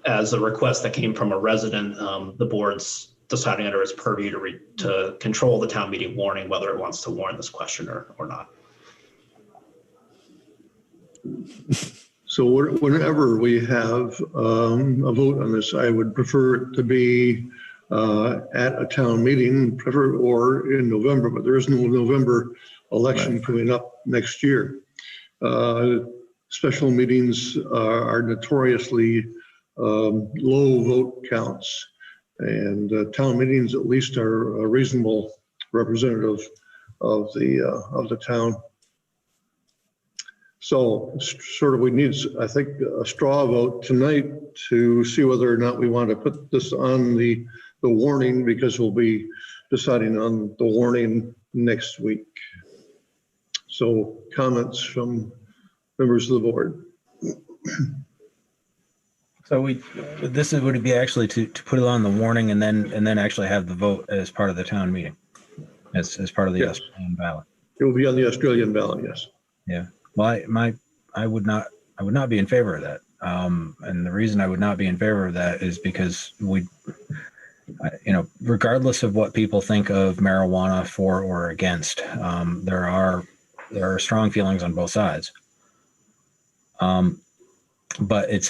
as a request that came from a resident, the board's deciding under its purview to control the town meeting warning, whether it wants to warn this question or not. So whenever we have a vote on this, I would prefer it to be at a town meeting, or in November, but there is no November election coming up next year. Special meetings are notoriously low vote counts, and town meetings at least are a reasonable representative of the town. So sort of we need, I think, a straw vote tonight to see whether or not we want to put this on the warning, because we'll be deciding on the warning next week. So comments from members of the board. So would be actually to put it on the warning and then actually have the vote as part of the town meeting, as part of the Australian ballot. It will be on the Australian ballot, yes. Yeah. Well, I would not be in favor of that. And the reason I would not be in favor of that is because regardless of what people think of marijuana for or against, there are strong feelings on both sides. But it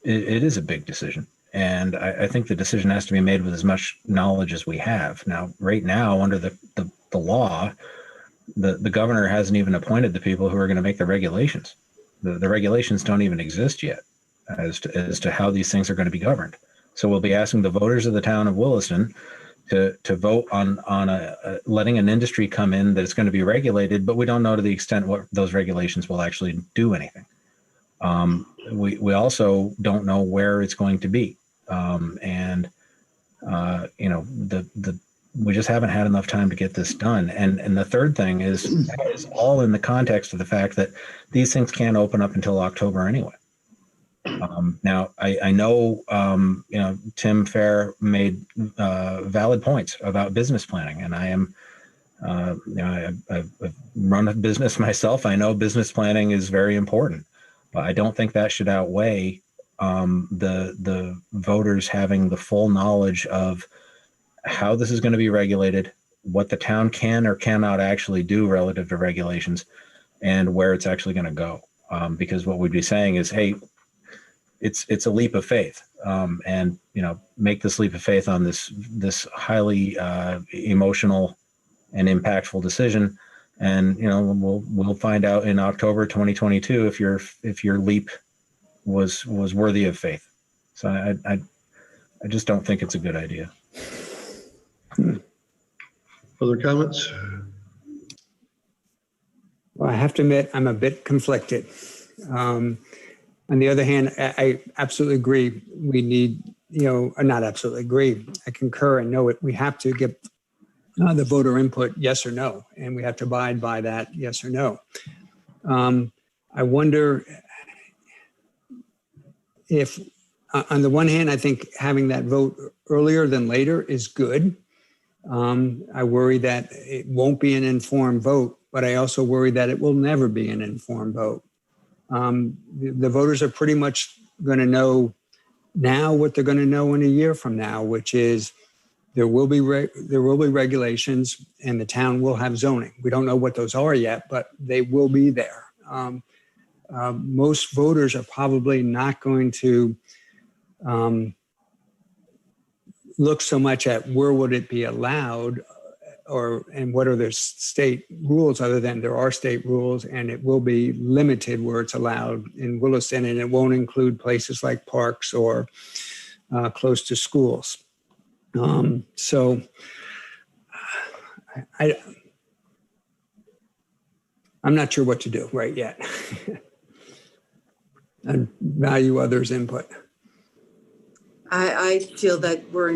is a big decision. And I think the decision has to be made with as much knowledge as we have. Now, right now, under the law, the governor hasn't even appointed the people who are going to make the regulations. The regulations don't even exist yet as to how these things are going to be governed. So we'll be asking the voters of the town of Williston to vote on letting an industry come in that's going to be regulated, but we don't know to the extent what those regulations will actually do anything. We also don't know where it's going to be. We just haven't had enough time to get this done. And the third thing is all in the context of the fact that these things can't open up until October anyway. Now, I know, Tim Fair made valid points about business planning, and I am, I've run a business myself. I know business planning is very important, but I don't think that should outweigh the voters having the full knowledge of how this is going to be regulated, what the town can or cannot actually do relative to regulations, and where it's actually going to go. Because what we'd be saying is, hey, it's a leap of faith, and make this leap of faith on this highly emotional and impactful decision, and we'll find out in October 2022 if your leap was worthy of faith. So I just don't think it's a good idea. Other comments? Well, I have to admit, I'm a bit conflicted. On the other hand, I absolutely agree. We need, not absolutely agree. I concur and know it. We have to get the voter input, yes or no, and we have to abide by that, yes or no. I wonder if, on the one hand, I think having that vote earlier than later is good. I worry that it won't be an informed vote, but I also worry that it will never be an informed vote. The voters are pretty much going to know now what they're going to know in a year from now, which is there will be regulations and the town will have zoning. We don't know what those are yet, but they will be there. Most voters are probably not going to look so much at where would it be allowed and what are the state rules, other than there are state rules, and it will be limited where it's allowed in Williston, and it won't include places like parks or close to schools. So I'm not sure what to do right yet. I value others' input. I feel that we're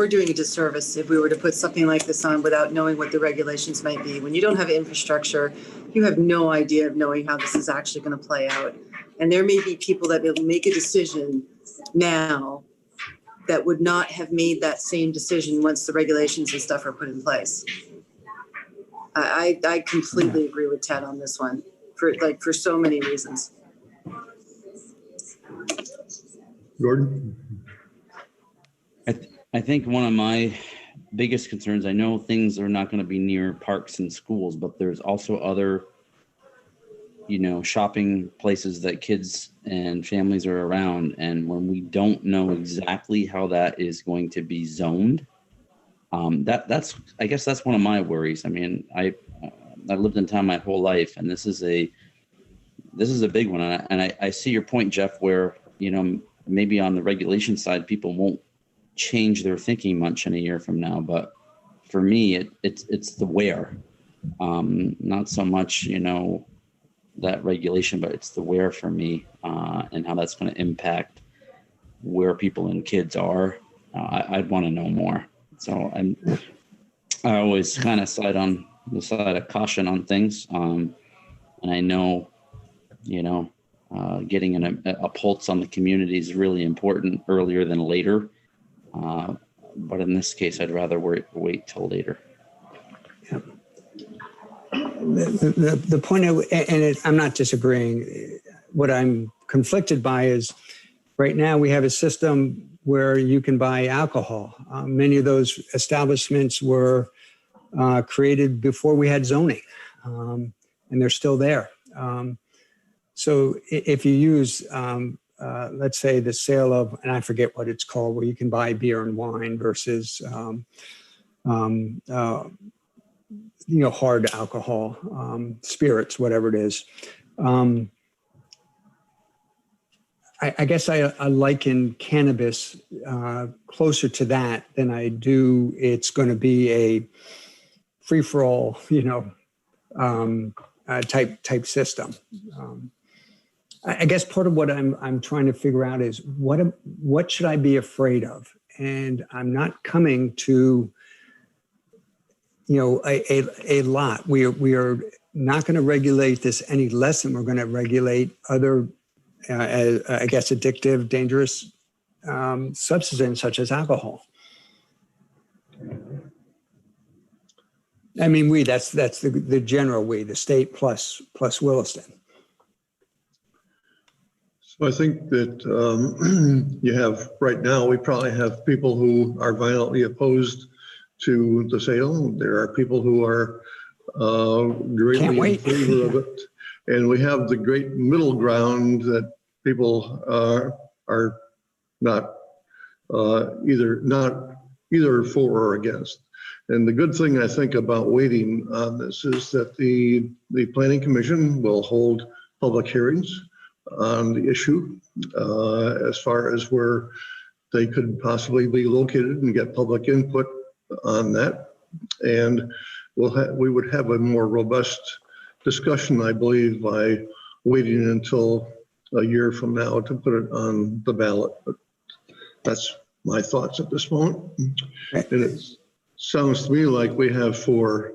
doing a disservice if we were to put something like this on without knowing what the regulations might be. When you don't have infrastructure, you have no idea of knowing how this is actually going to play out. And there may be people that will make a decision now that would not have made that same decision once the regulations and stuff are put in place. I completely agree with Ted on this one for so many reasons. Gordon? I think one of my biggest concerns, I know things are not going to be near parks and schools, but there's also other, shopping places that kids and families are around. And when we don't know exactly how that is going to be zoned, that's one of my worries. I mean, I lived in town my whole life, and this is a big one. And I see your point, Jeff, where, maybe on the regulation side, people won't change their thinking much in a year from now. But for me, it's the where, not so much, that regulation, but it's the where for me, and how that's going to impact where people and kids are. I'd want to know more. So I always kind of side on the side of caution on things. And I know, getting a pulse on the community is really important earlier than later. But in this case, I'd rather wait till later. Yeah. The point, I'm not disagreeing. What I'm conflicted by is right now we have a system where you can buy alcohol. Many of those establishments were created before we had zoning, and they're still there. So if you use, let's say, the sale of, and I forget what it's called, where you can buy beer and wine versus hard alcohol, spirits, whatever it is. I guess I liken cannabis closer to that than I do. It's going to be a free for all, type system. I guess part of what I'm trying to figure out is what should I be afraid of? And I'm not coming to, a lot. We are not going to regulate this any less than we're going to regulate other, I guess, addictive, dangerous substances such as alcohol. I mean, that's the general we, the state plus Williston. So I think that you have, right now, we probably have people who are violently opposed to the sale. There are people who are greatly in favor of it. And we have the great middle ground that people are not either for or against. And the good thing I think about waiting on this is that the Planning Commission will hold public hearings on the issue as far as where they could possibly be located and get public input on that. And we would have a more robust discussion, I believe, by waiting until a year from now to put it on the ballot. But that's my thoughts at this moment. And it sounds to me like we have four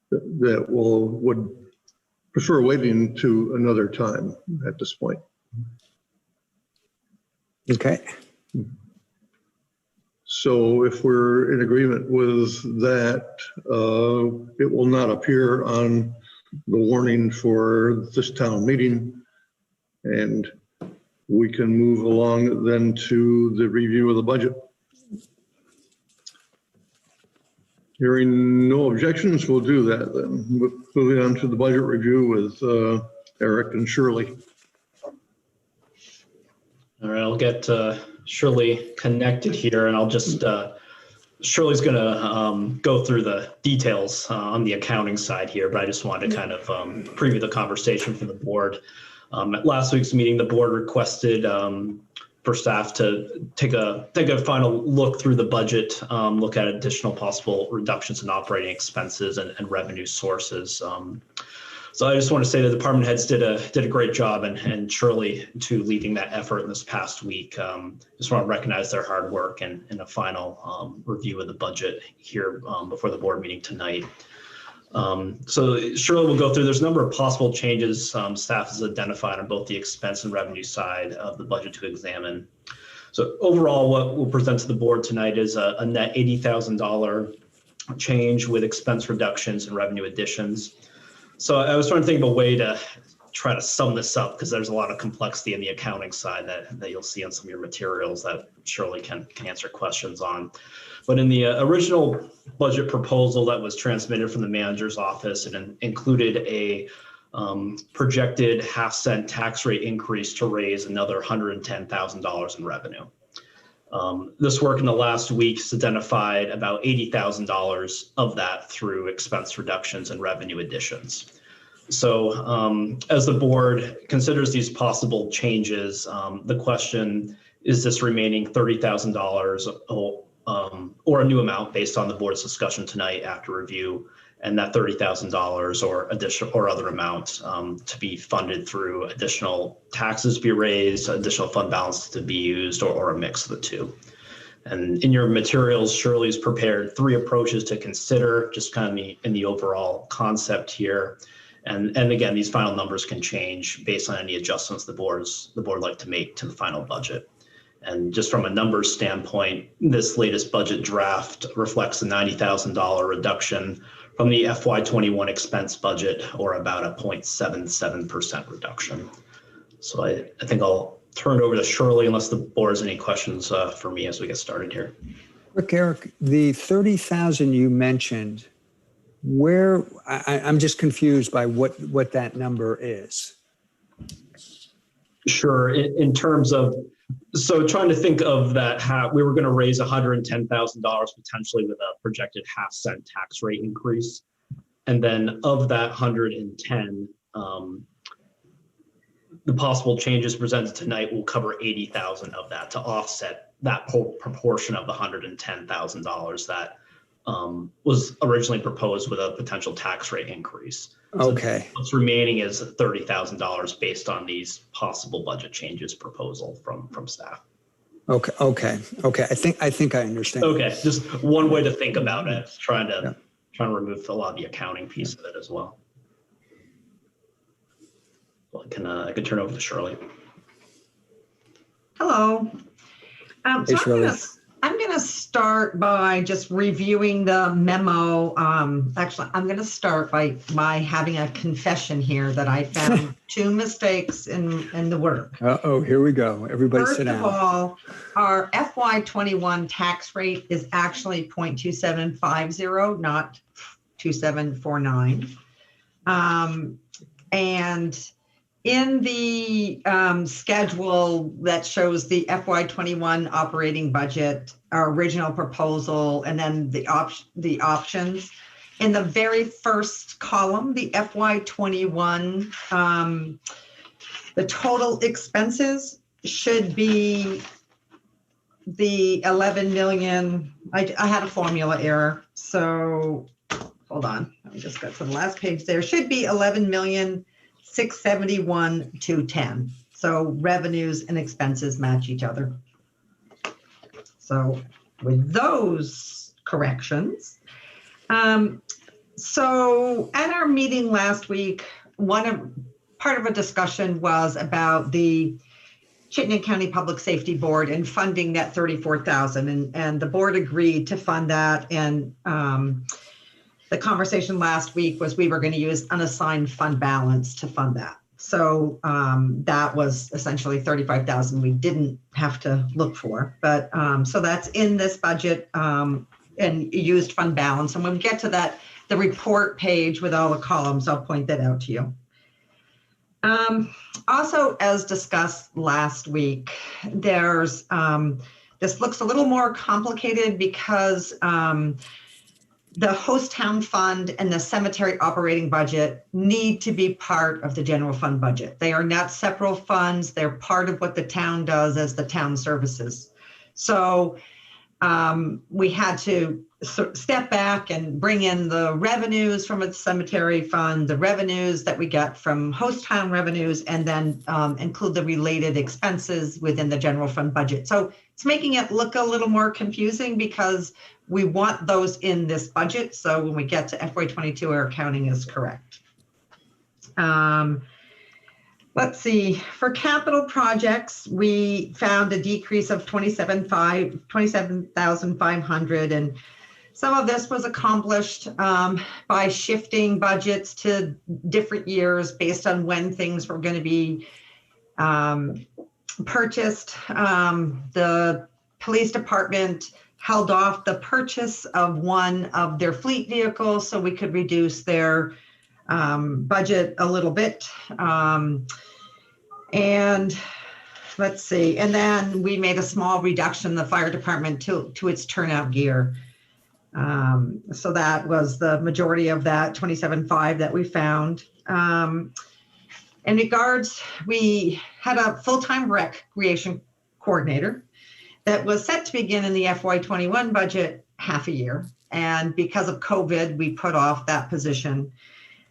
that would prefer waiting to another time at this point. Okay. So if we're in agreement with that, it will not appear on the warning for this town meeting. And we can move along then to the review of the budget. Hearing no objections, we'll do that then. Moving on to the budget review with Eric and Shirley. All right, I'll get Shirley connected here, and I'll just, Shirley's going to go through the details on the accounting side here, but I just wanted to kind of preview the conversation for the board. At last week's meeting, the board requested for staff to take a final look through the budget, look at additional possible reductions in operating expenses and revenue sources. So I just want to say the department heads did a great job, and Shirley too, leading that effort in this past week. Just want to recognize their hard work and a final review of the budget here before the board meeting tonight. So Shirley will go through, there's a number of possible changes staff has identified on both the expense and revenue side of the budget to examine. So overall, what we'll present to the board tonight is a net $80,000 change with expense reductions and revenue additions. So I was trying to think of a way to try to sum this up, because there's a lot of complexity in the accounting side that you'll see on some of your materials that Shirley can answer questions on. But in the original budget proposal that was transmitted from the manager's office, it included a projected half-cent tax rate increase to raise another $110,000 in revenue. This work in the last weeks identified about $80,000 of that through expense reductions and revenue additions. So as the board considers these possible changes, the question, is this remaining $30,000 or a new amount based on the board's discussion tonight after review, and that $30,000 or additional or other amounts to be funded through additional taxes to be raised, additional fund balance to be used, or a mix of the two. And in your materials, Shirley's prepared 3 approaches to consider, just kind of in the overall concept here. And again, these final numbers can change based on any adjustments the board like to make to the final budget. And just from a numbers standpoint, this latest budget draft reflects a $90,000 reduction from the FY21 expense budget, or about a 0.77% reduction. So I think I'll turn it over to Shirley unless the board has any questions for me as we get started here. Look, Eric, the 30,000 you mentioned, where I'm just confused by what that number is. Sure, in terms of, so trying to think of that, we were going to raise $110,000 potentially with a projected half-cent tax rate increase. And then of that 110, the possible changes presented tonight will cover 80,000 of that to offset that proportion of the $110,000 that was originally proposed with a potential tax rate increase. Okay. So what's remaining is $30,000 based on these possible budget changes proposal from staff. Okay. I think I understand. Okay, just one way to think about it, trying to remove a lot of the accounting piece of it as well. Well, I can turn over to Shirley. Hello. Hey, Shirley. I'm going to start by just reviewing the memo. Actually, I'm going to start by having a confession here that I found two mistakes in the work. Uh-oh, here we go. Everybody sit down. First of all, our FY21 tax rate is actually 0.2750, not 2749. And in the schedule that shows the FY21 operating budget, our original proposal, and then the options, in the very first column, the FY21, the total expenses should be the 11 million. I had a formula error, so hold on. Let me just get to the last page. There should be 11,671,210. So revenues and expenses match each other. So with those corrections, so at our meeting last week, part of a discussion was about the Chittenden County Public Safety Board and funding that $34,000, and the board agreed to fund that. And the conversation last week was we were going to use unassigned fund balance to fund that. So that was essentially $35,000 we didn't have to look for. But so that's in this budget and used fund balance. And when we get to that, the report page with all the columns, I'll point that out to you. Also, as discussed last week, there's this looks a little more complicated because the host town fund and the cemetery operating budget need to be part of the general fund budget. They are not separate funds. They're part of what the town does as the town services. So we had to step back and bring in the revenues from a cemetery fund, the revenues that we get from host town revenues, and then include the related expenses within the general fund budget. So it's making it look a little more confusing because we want those in this budget. So when we get to FY22, our accounting is correct. Let's see, for capital projects, we found a decrease of 27,500, and some of this was accomplished by shifting budgets to different years based on when things were going to be purchased. The police department held off the purchase of one of their fleet vehicles so we could reduce their budget a little bit. And let's see, and then we made a small reduction in the fire department to its turnout gear. So that was the majority of that 27.5 that we found. In regards, we had a full-time recreation coordinator that was set to begin in the FY21 budget half a year. And because of COVID, we put off that position.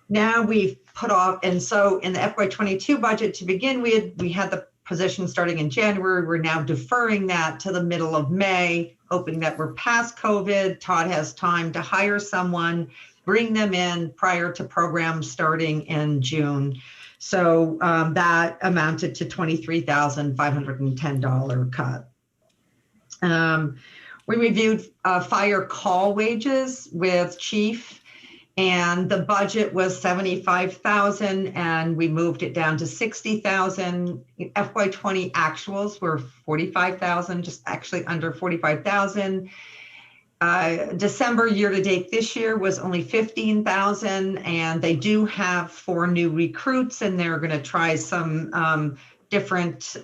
Now we've put off, and so in the FY22 budget to begin, we had the position starting in January. We're now deferring that to the middle of May, hoping that we're past COVID. Todd has time to hire someone, bring them in prior to programs starting in June. So that amounted to $23,510 cut. We reviewed fire call wages with chief, and the budget was $75,000, and we moved it down to $60,000. FY20 actuals were $45,000, just actually under $45,000. December year-to-date this year was only $15,000, and they do have 4 new recruits, and they're going to try some different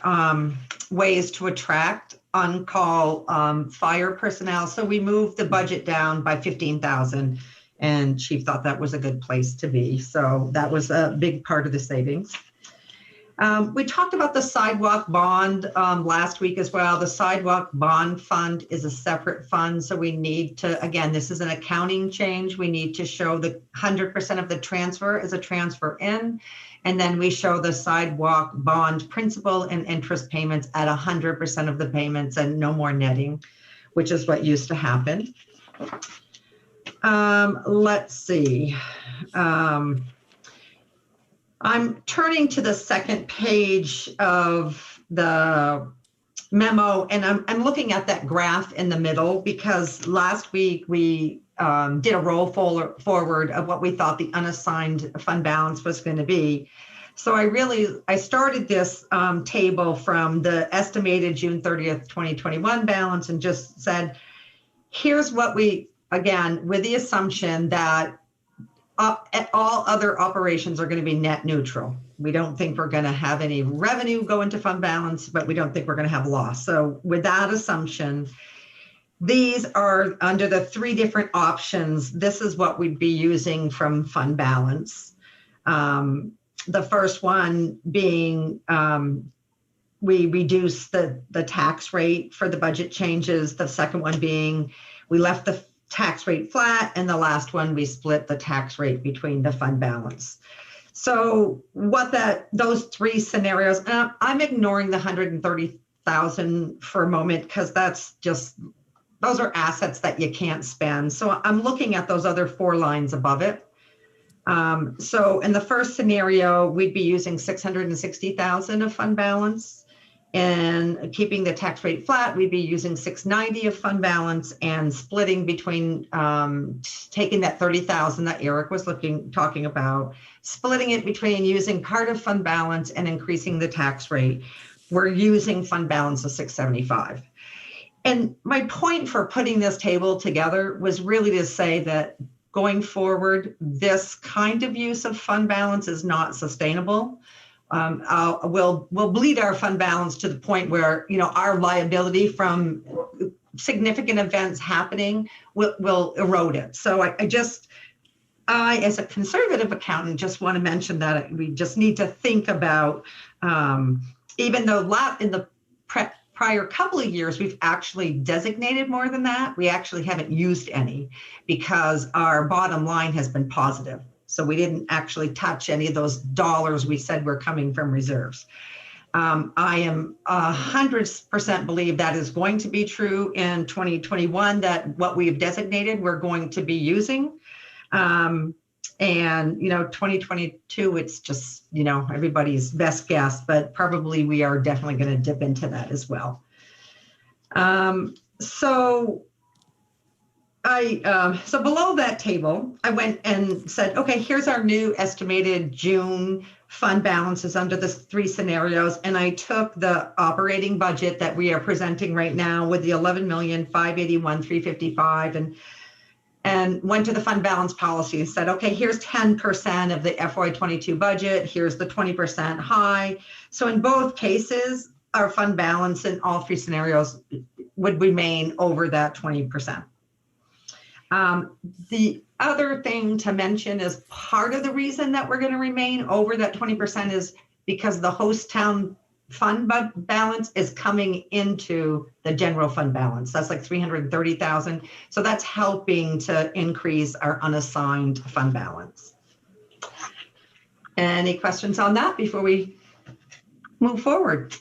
ways to attract on-call fire personnel. So we moved the budget down by $15,000, and Chief thought that was a good place to be. So that was a big part of the savings. We talked about the sidewalk bond last week as well. The sidewalk bond fund is a separate fund. So we need to, again, this is an accounting change. We need to show the 100% of the transfer as a transfer in. And then we show the sidewalk bond principal and interest payments at 100% of the payments and no more netting, which is what used to happen. Let's see. I'm turning to the second page of the memo, and I'm looking at that graph in the middle because last week we did a roll forward of what we thought the unassigned fund balance was going to be. So I started this table from the estimated June 30th, 2021 balance and just said, here's what we, again, with the assumption that all other operations are going to be net neutral. We don't think we're going to have any revenue go into fund balance, but we don't think we're going to have loss. So with that assumption, these are under the three different options. This is what we'd be using from fund balance. The first one being we reduce the tax rate for the budget changes. The second one being we left the tax rate flat, and the last one we split the tax rate between the fund balance. So those three scenarios, and I'm ignoring the 130,000 for a moment because those are assets that you can't spend. So I'm looking at those other four lines above it. So in the first scenario, we'd be using 660,000 of fund balance. And keeping the tax rate flat, we'd be using 690 of fund balance and splitting between taking that 30,000 that Eric was talking about, splitting it between using part of fund balance and increasing the tax rate. We're using fund balance of 675. And my point for putting this table together was really to say that going forward, this kind of use of fund balance is not sustainable. We'll bleed our fund balance to the point where, our liability from significant events happening will erode it. So I, as a conservative accountant, just want to mention that we just need to think about, even though in the prior couple of years, we've actually designated more than that. We actually haven't used any because our bottom line has been positive. So we didn't actually touch any of those dollars we said were coming from reserves. I am 100% believe that is going to be true in 2021, that what we've designated, we're going to be using. And, 2022, it's just, everybody's best guess, but probably we are definitely going to dip into that as well. So below that table, I went and said, okay, here's our new estimated June fund balances under the three scenarios. And I took the operating budget that we are presenting right now with the 11,581,355 and went to the fund balance policy and said, okay, here's 10% of the FY22 budget. Here's the 20% high. So in both cases, our fund balance in all three scenarios would remain over that 20%. The other thing to mention is part of the reason that we're going to remain over that 20% is because the host town fund balance is coming into the general fund balance. That's like 330,000. So that's helping to increase our unassigned fund balance. Any questions on that before we move forward?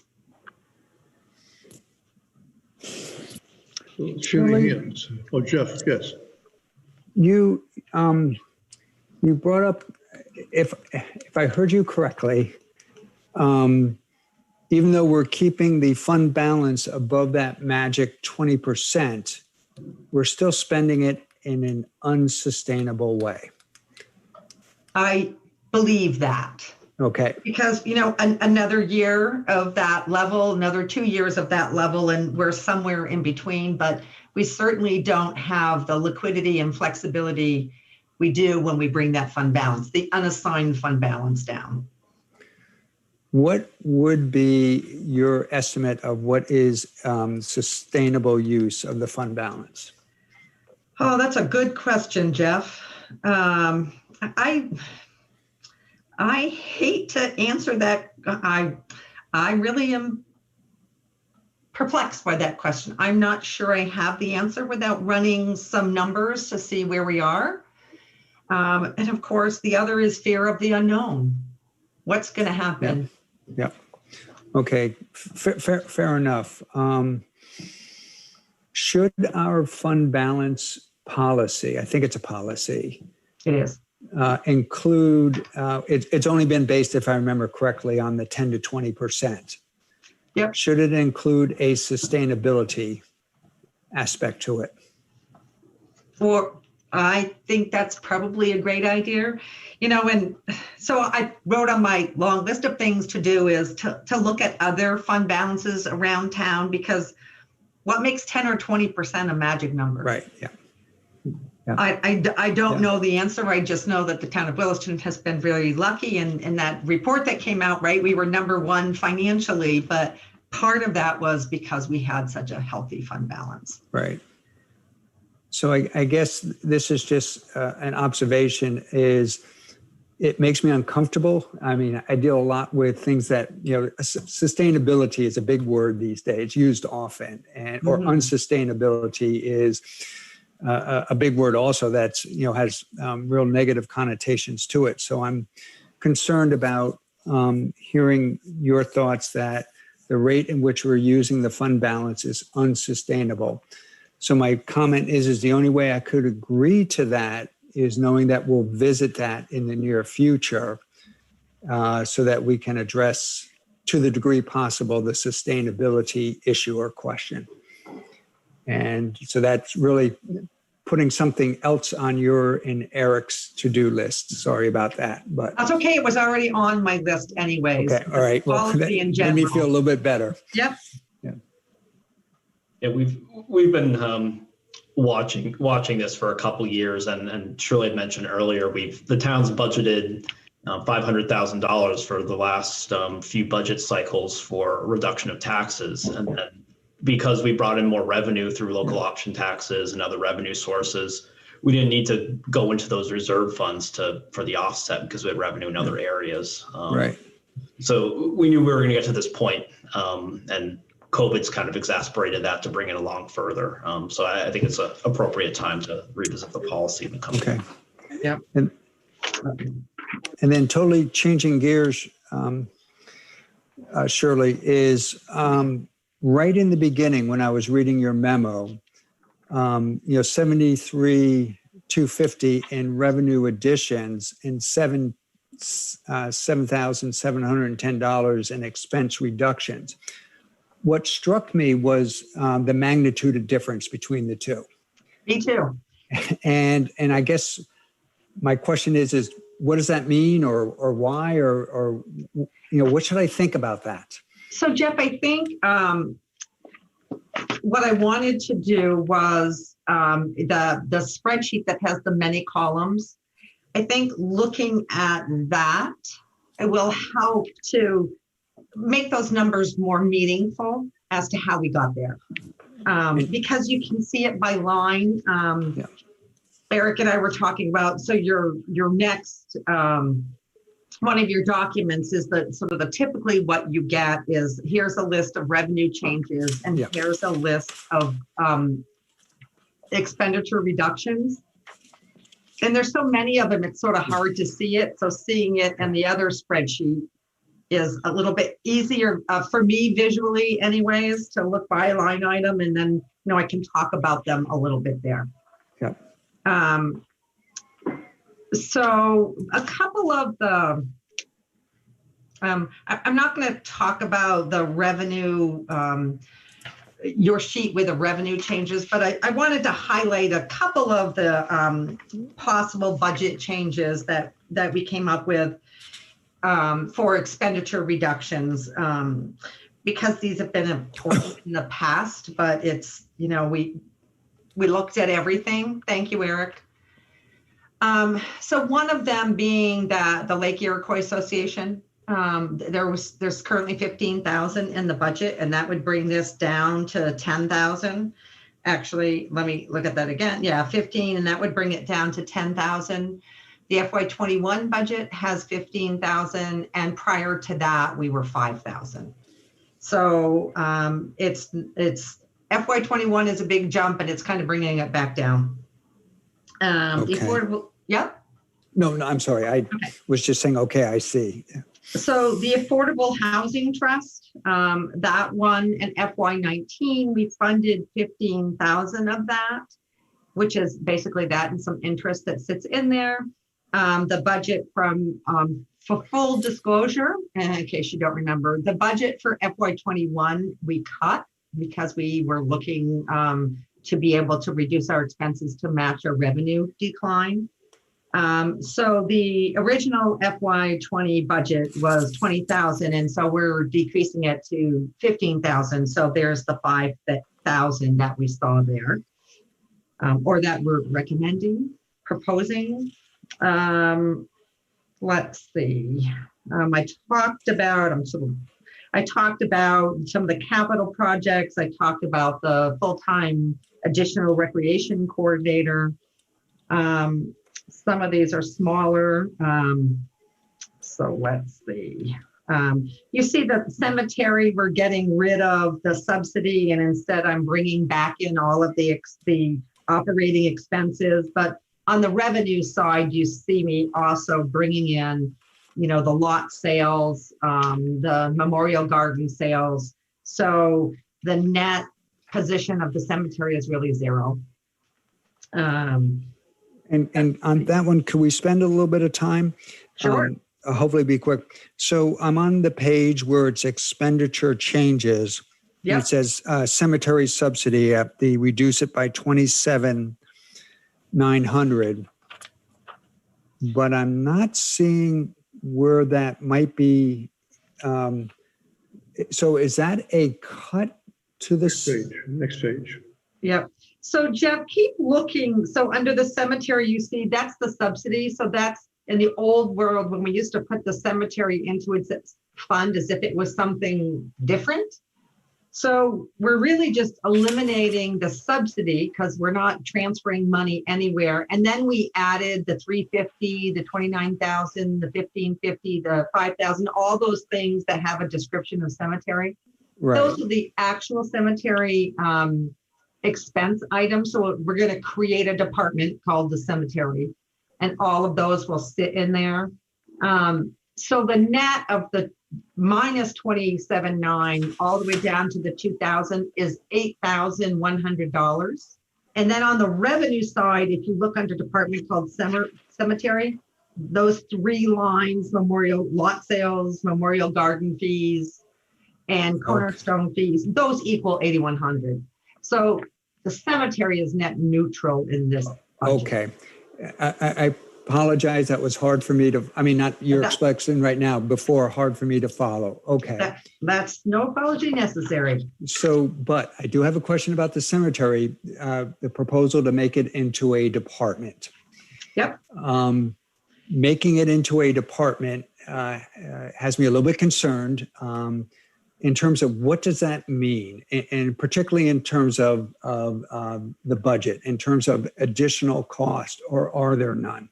Shooting hands. Oh, Jeff, yes. You brought up, if I heard you correctly, even though we're keeping the fund balance above that magic 20%, we're still spending it in an unsustainable way. I believe that. Okay. Because, another year of that level, another 2 years of that level, and we're somewhere in between, but we certainly don't have the liquidity and flexibility we do when we bring that fund balance, the unassigned fund balance down. What would be your estimate of what is sustainable use of the fund balance? Oh, that's a good question, Jeff. I hate to answer that I really am perplexed by that question. I'm not sure I have the answer without running some numbers to see where we are. And of course, the other is fear of the unknown. What's going to happen? Yeah. Okay. Fair enough. Should our fund balance policy, I think it's a policy, It is. include, it's only been based, if I remember correctly, on the 10 to 20%. Yep. Should it include a sustainability aspect to it? I think that's probably a great idea. And so I wrote on my long list of things to do is to look at other fund balances around town, because what makes 10 or 20% a magic number? Right. Yeah. I don't know the answer. I just know that the town of Williston has been very lucky. And in that report that came out, right, we were number one financially, but part of that was because we had such a healthy fund balance. Right. So I guess this is just an observation, is it makes me uncomfortable. I mean, I deal a lot with things that, sustainability is a big word these days, used often, or unsustainability is a big word also that's, has real negative connotations to it. So I'm concerned about hearing your thoughts that the rate in which we're using the fund balance is unsustainable. So my comment is the only way I could agree to that is knowing that we'll visit that in the near future, so that we can address, to the degree possible, the sustainability issue or question. And so that's really putting something else on your and Eric's to-do list. Sorry about that, but That's okay. It was already on my list anyways. okay. All right. Well, that Policy in made general. me feel a little bit better. Yep. Yeah, we've been watching this for a couple years, and Shirley had mentioned earlier, the town's budgeted $500,000 for the last few budget cycles for reduction of taxes, and because we brought in more revenue through local option taxes and other revenue sources, we didn't need to go into those reserve funds for the offset because we had revenue in other areas. Right. So we knew we were going to get to this point, and COVID's kind of exacerbated that to bring it along further. So I think it's an appropriate time to revisit the policy in the coming. Okay. Yeah. And then totally changing gears, Shirley, is right in the beginning when I was reading your memo, 73,250 in revenue additions and $7,710 in expense reductions. What struck me was the magnitude of difference between the two. Me too. And I guess my question is what does that mean, or why, or what should I think about that? So Jeff, I think what I wanted to do was the spreadsheet that has the many columns. I think looking at that, it will help to make those numbers more meaningful as to how we got there. Because you can see it by line. Eric and I were talking about, so your next, one of your documents is the typically what you get is, here's a list of revenue changes and here's a list of expenditure reductions. And there's so many of them, it's sort of hard to see it. So seeing it in the other spreadsheet is a little bit easier for me visually anyways, to look by a line item, and then I can talk about them a little bit there. Yeah. So a couple of the, I'm not going to talk about the revenue, your sheet with the revenue changes, but I wanted to highlight a couple of the possible budget changes that we came up with for expenditure reductions, because these have been important in the past, but it's, we looked at everything. Thank you, Eric. So one of them being the Lake Iroquois Association. There's currently 15,000 in the budget, and that would bring this down to 10,000. Actually, let me look at that again. Yeah, 15, and that would bring it down to 10,000. The FY21 budget has 15,000, and prior to that, we were 5,000. So it's FY21 is a big jump, and it's kind of bringing it back down. The Okay. affordable, yep. No, I'm sorry. I was just saying, okay, I see. So the Affordable Housing Trust, that one in FY19, we funded 15,000 of that, which is basically that and some interest that sits in there. The budget from, for full disclosure, and in case you don't remember, the budget for FY21 we cut because we were looking to be able to reduce our expenses to match our revenue decline. So the original FY20 budget was 20,000, and so we're decreasing it to 15,000. So there's the 5,000 that we saw there, or that we're recommending, proposing. Let's see. I talked about some of the capital projects. I talked about the full-time additional recreation coordinator. Some of these are smaller. So let's see. You see the cemetery, we're getting rid of the subsidy, and instead I'm bringing back in all of the operating expenses. But on the revenue side, you see me also bringing in, you know, the lot sales, the memorial garden sales. So the net position of the cemetery is really zero. And on that one, could we spend a little bit of time? Sure. Hopefully be quick. So I'm on the page where it's expenditure changes. Yep. It says cemetery subsidy, the reduce it by 27,900. But I'm not seeing where that might be. So is that a cut to this? Next page. Yep. So Jeff, keep looking. So under the cemetery, you see that's the subsidy. So that's in the old world when we used to put the cemetery into its fund as if it was something different. So we're really just eliminating the subsidy because we're not transferring money anywhere. And then we added the 350, the 29,000, the 1550, the 5,000, all those things that have a description of cemetery. Right. Those are the actual cemetery expense items. So we're going to create a department called the cemetery, and all of those will sit in there. So the net of the minus 27,900 all the way down to the 2,000 is $8,100. And then on the revenue side, if you look under department called cemetery, those three lines, memorial lot sales, memorial garden fees, and cornerstone fees, those equal 8,100. So the cemetery is net neutral in this budget. Okay. I apologize. That was hard for me to, I mean, not your explaining right now, before, hard for me to follow. Okay. That's no apology necessary. So, but I do have a question about the cemetery, the proposal to make it into a department. Yep. Making it into a department has me a little bit concerned in terms of what does that mean? And particularly in terms of the budget, in terms of additional cost, or are there none?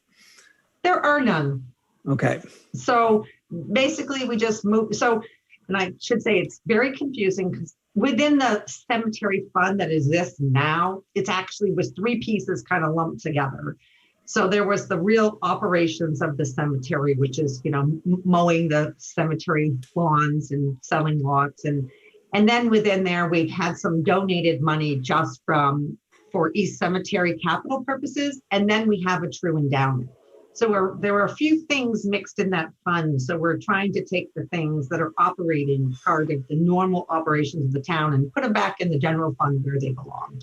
There are none. Okay. So basically we just move. So, and I should say it's very confusing because within the cemetery fund that exists now, it's actually was three pieces kind of lumped together. So there was the real operations of the cemetery, which is, you know, mowing the cemetery lawns and selling lots. And then within there, we've had some donated money just for East Cemetery capital purposes. And then we have a true endowment. So there were a few things mixed in that fund. So we're trying to take the things that are operating part of the normal operations of the town and put them back in the general fund where they belong.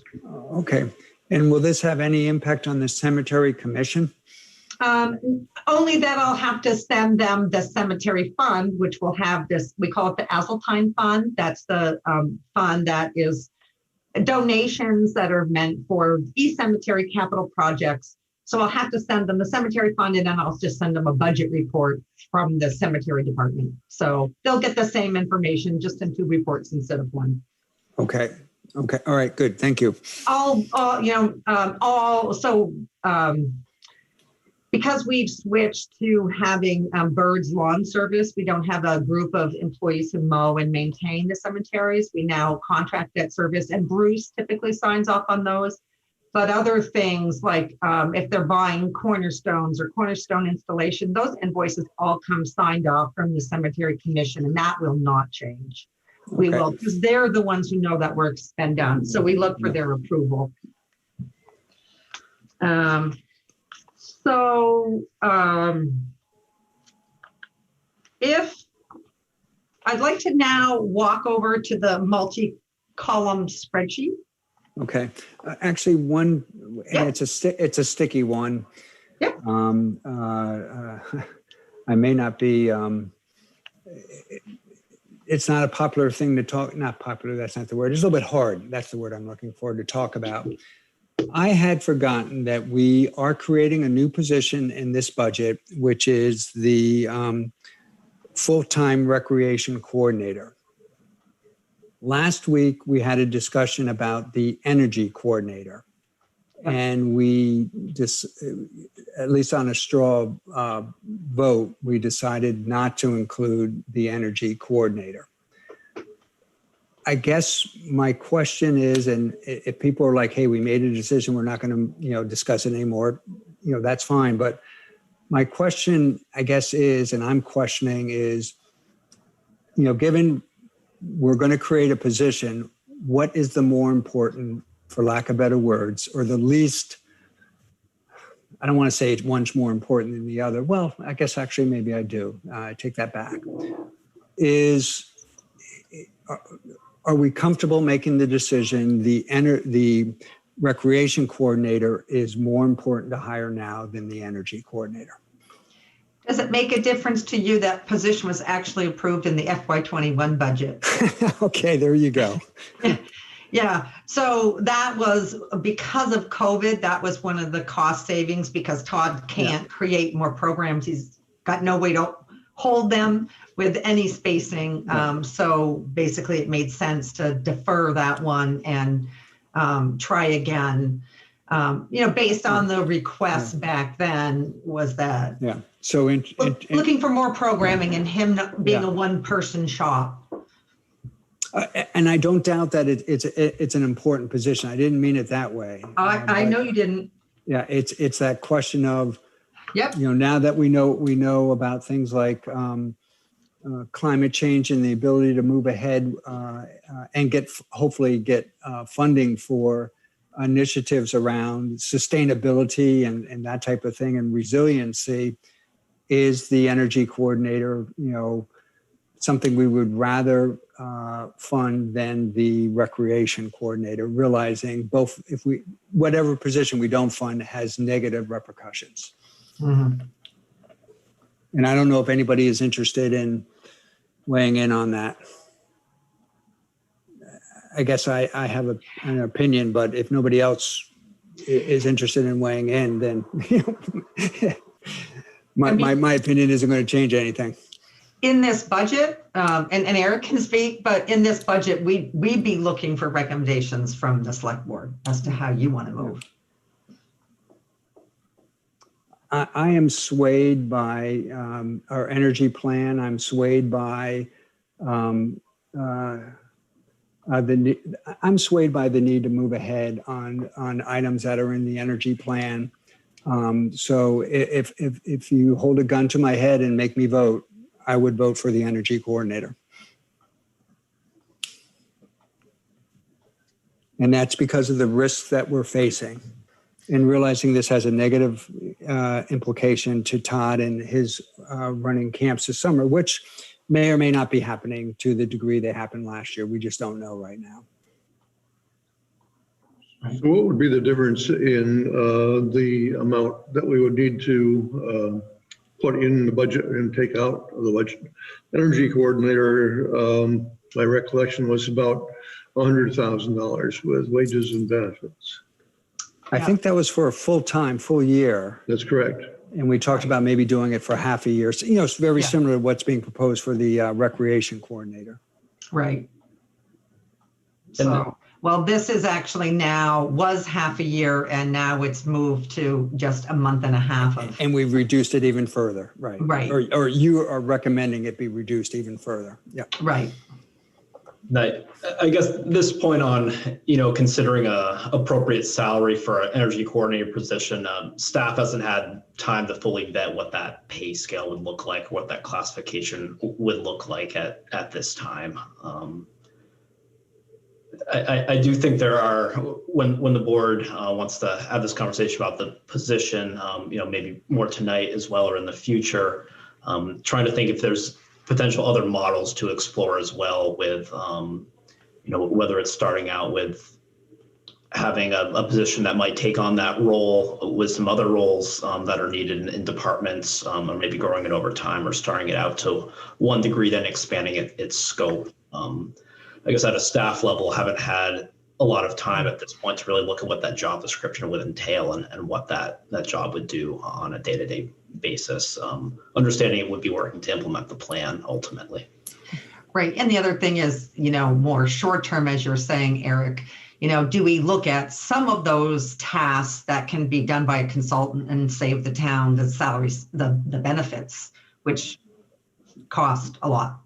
Okay. And will this have any impact on the cemetery commission? Only that I'll have to send them the cemetery fund, which will have this, we call it the Azeltine Fund. That's the fund that is donations that are meant for East Cemetery capital projects. So I'll have to send them the cemetery fund, and then I'll just send them a budget report from the cemetery department. So they'll get the same information just in two reports instead of one. Okay. Okay. All right. Good. Because we've switched to having Birds Lawn Service, we don't have a group of employees who mow and maintain the cemeteries. We now contract that service, and Bruce typically signs off on those. But other things like if they're buying cornerstones or cornerstone installation, those invoices all come signed off from the cemetery commission, and that will not change. We Okay. will, because they're the ones who know that work's been done. So we look for their approval. If I'd like to now walk over to the multi-column spreadsheet. Okay, actually one, and it's a sticky one. Yep. I may not be, it's not a popular thing to talk, not popular, that's not the word. It's a little bit hard. That's the word I'm looking for to talk about. I had forgotten that we are creating a new position in this budget, which is the full-time recreation coordinator. Last week, we had a discussion about the energy coordinator. And we just, at least on a straw vote, we decided not to include the energy coordinator. I guess my question is, and if people are like, hey, we made a decision, we're not going to, discuss it anymore, that's fine. But my question, I guess, is, and I'm questioning is, given we're going to create a position, what is the more important, for lack of better words, or the least, I don't want to say one's more important than the other. Well, I guess actually maybe I do. I take that back. Are we comfortable making the decision the recreation coordinator is more important to hire now than the energy coordinator? Does it make a difference to you that position was actually approved in the FY21 budget? Okay, there you go. Yeah, so that was because of COVID. That was one of the cost savings because Todd can't create more programs. He's got no way to hold them with any spacing. So basically it made sense to defer that one and try again. Based on the request back then was that. Yeah. So looking for more programming and him being a one-person shop. And I don't doubt that it's an important position. I didn't mean it that way. I know you didn't. Yeah, it's that question of, yep. Now that we know about things like climate change and the ability to move ahead and hopefully get funding for initiatives around sustainability and that type of thing and resiliency, is the energy coordinator, something we would rather fund than the recreation coordinator, realizing both whatever position we don't fund has negative repercussions. Mm-hmm. And I don't know if anybody is interested in weighing in on that. I guess I have an opinion, but if nobody else is interested in weighing in, then my opinion isn't going to change anything. In this budget, and Eric can speak, but in this budget, we'd be looking for recommendations from the select board as to how you want to move. I am swayed by our energy plan. I'm swayed by I'm swayed by the need to move ahead on items that are in the energy plan. So if you hold a gun to my head and make me vote, I would vote for the energy coordinator. And that's because of the risks that we're facing and realizing this has a negative implication to Todd and his running camps this summer, which may or may not be happening to the degree they happened last year. We just don't know right now. So what would be the difference in the amount that we would need to put in the budget and take out of the budget? Energy coordinator, my recollection was about $100,000 with wages and benefits. I think that was for a full year. That's correct. And we talked about maybe doing it for half a year. So, it's very similar to what's being proposed for the recreation coordinator. Right. So, Well, this is actually was half a year, and now it's moved to just a month and a half of. And we've reduced it even further, right? Right. Or you are recommending it be reduced even further. Yeah. Right. I guess this point on, considering a appropriate salary for an energy coordinator position, staff hasn't had time to fully vet what that pay scale would look like, what that classification would look like at this time. I do think there are, when the board wants to have this conversation about the position, maybe more tonight as well or in the future, trying to think if there's potential other models to explore as well with, whether it's starting out with having a position that might take on that role with some other roles that are needed in departments, or maybe growing it over time or starting it out to one degree, then expanding its scope. I guess at a staff level, haven't had a lot of time at this point to really look at what that job description would entail and what that job would do on a day-to-day basis. Understanding it would be working to implement the plan ultimately. Right. And the other thing is, more short-term, as you're saying, Eric, do we look at some of those tasks that can be done by a consultant and save the town the salaries, the benefits, which cost a lot?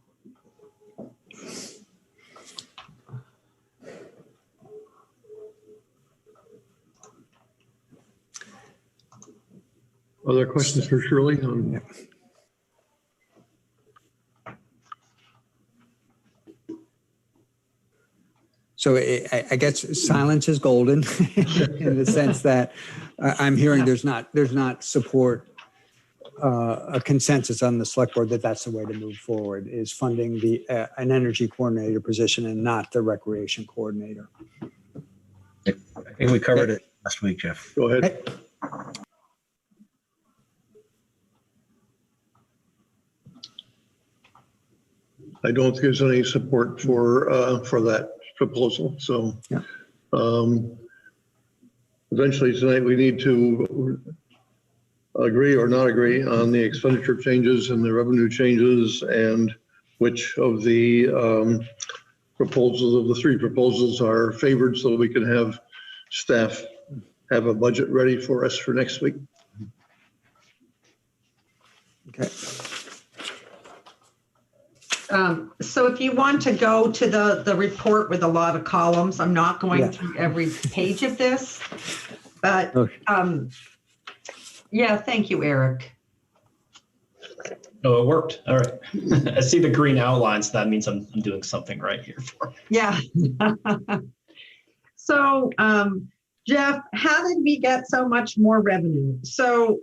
Other questions for Shirley? So I guess silence is golden in the sense that I'm hearing there's not support, a consensus on the select board that that's the way to move forward, is funding an energy coordinator position and not the recreation coordinator. I think we covered it last week, Jeff. Go ahead. I don't think there's any support for that proposal. So yeah. Eventually tonight we need to agree or not agree on the expenditure changes and the revenue changes and which of the proposals of the three proposals are favored so we can have staff have a budget ready for us for next week. Okay. So if you want to go to the report with a lot of columns, I'm not going through every page of this, but yeah, thank you, Eric. Oh, it worked. All right. I see the green outlines. So that means I'm doing something right here for me. Yeah. So, Jeff, how did we get so much more revenue? So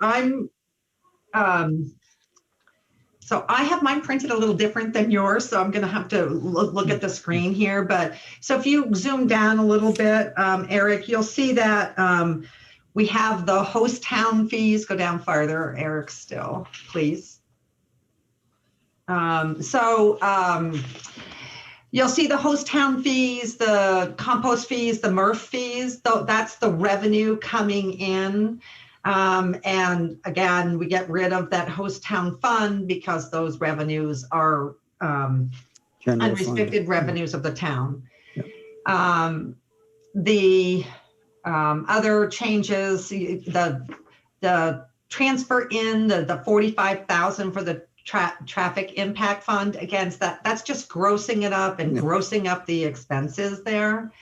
so I have mine printed a little different than yours, so I'm going to have to look at the screen here. But so if you zoom down a little bit, Eric, you'll see that we have the host town fees. Go down farther, Eric, still, please. You'll see the host town fees, the compost fees, the MRF fees. That's the revenue coming in. And again, we get rid of that host town fund because those revenues are unrestricted revenues of the town. Yep. The other changes, the transfer in the 45,000 for the traffic impact fund, again, that's just grossing it up and grossing up the expenses there.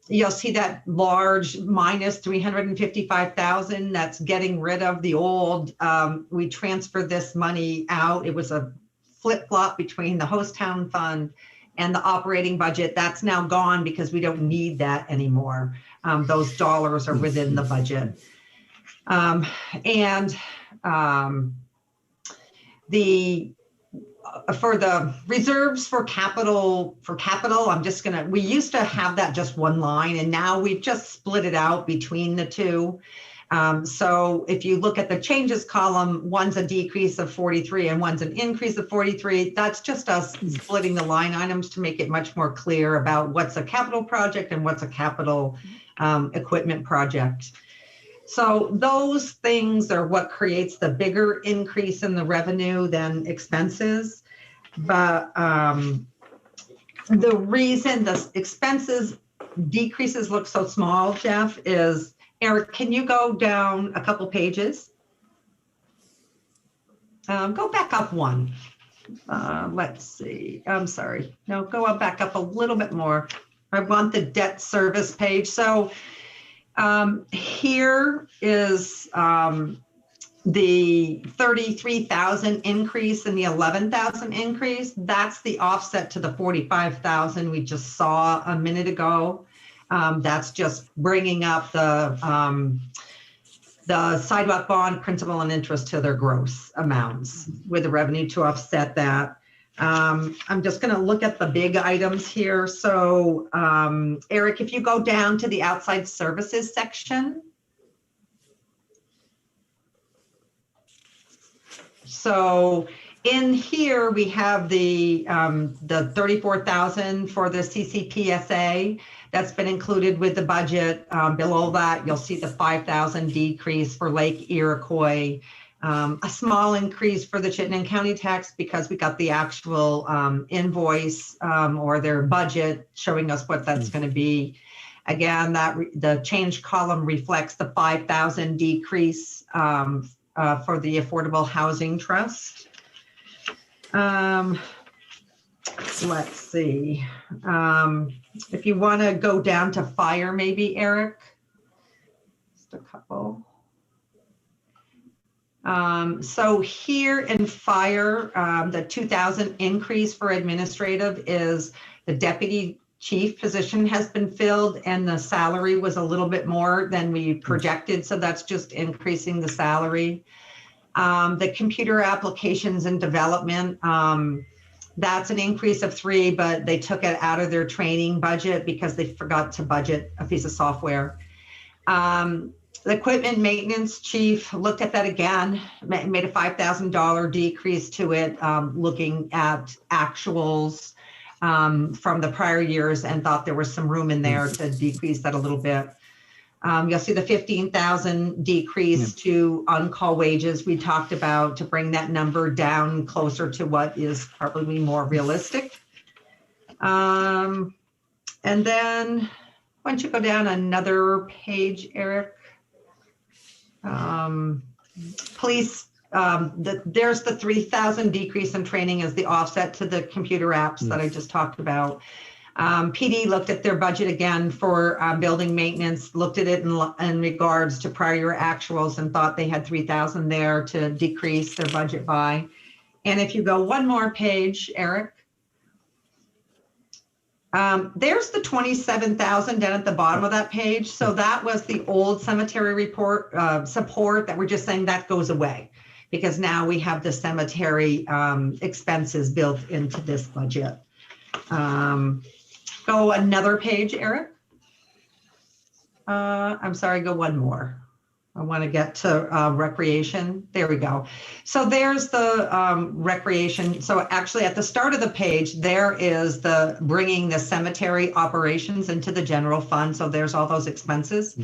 You'll see that large minus 355,000. That's getting rid of the old. We transferred this money out. It was a flip-flop between the host town fund and the operating budget. That's now gone because we don't need that anymore. Those dollars are within the budget. For the reserves for capital, we used to have that just one line, and now we've just split it out between the two. So if you look at the changes column, one's a decrease of 43 and one's an increase of 43. That's just us splitting the line items to make it much more clear about what's a capital project and what's a capital equipment project. So those things are what creates the bigger increase in the revenue than expenses. But The reason the expenses decreases look so small, Jeff, is, Eric, can you go down a couple pages? Go back up one. Let's see. I'm sorry. No, go up back up a little bit more. I want the debt service page. So here is the 33,000 increase and the 11,000 increase. That's the offset to the 45,000 we just saw a minute ago. That's just bringing up the sidewalk bond principal and interest to their gross amounts with the revenue to offset that. I'm just going to look at the big items here. So Eric, if you go down to the outside services section. So in here, we have the 34,000 for the CCPSA. That's been included with the budget. Below that, you'll see the 5,000 decrease for Lake Iroquois. A small increase for the Chittenden County tax because we got the actual invoice or their budget showing us what that's going to be. Again, the change column reflects the 5,000 decrease for the Affordable Housing Trust. Let's see. If you want to go down to fire, maybe, Eric. Just a couple. So here in fire, the 2,000 increase for administrative is the deputy chief position has been filled and the salary was a little bit more than we projected. So that's just increasing the salary. The computer applications and development, that's an increase of 3, but they took it out of their training budget because they forgot to budget a piece of software. The equipment maintenance chief looked at that again, made a $5,000 decrease to it, looking at actuals from the prior years and thought there was some room in there to decrease that a little bit. You'll see the 15,000 decrease to on-call wages we talked about to bring that number down closer to what is probably more realistic. And then why don't you go down another page, Eric? Police, there's the 3,000 decrease in training as the offset to the computer apps that I just talked about. PD looked at their budget again for building maintenance, looked at it in regards to prior year actuals and thought they had 3,000 there to decrease their budget by. And if you go one more page, Eric, there's the 27,000 down at the bottom of that page. So that was the old cemetery report support that we're just saying that goes away because now we have the cemetery expenses built into this budget. Go another page, Eric. I'm sorry, go one more. I want to get to recreation. There we go. So there's the recreation. So actually at the start of the page, there is the bringing the cemetery operations into the general fund. So there's all those expenses.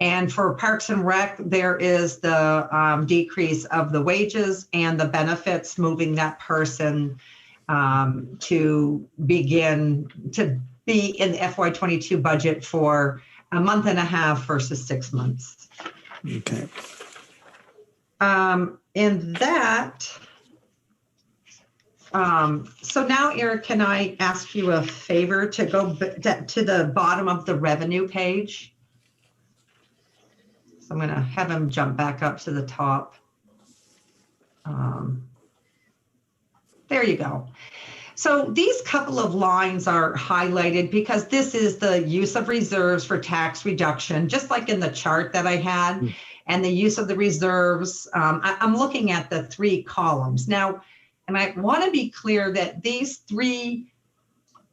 And for Parks and Rec, there is the decrease of the wages and the benefits, moving that person to begin to be in the FY22 budget for a month and a half versus 6 months. Okay. In that, so now, Eric, can I ask you a favor to go to the bottom of the revenue page? So I'm going to have him jump back up to the top. There you go. So these couple of lines are highlighted because this is the use of reserves for tax reduction, just like in the chart that I had, and the use of the reserves. I'm looking at the 3 columns now, and I want to be clear that these 3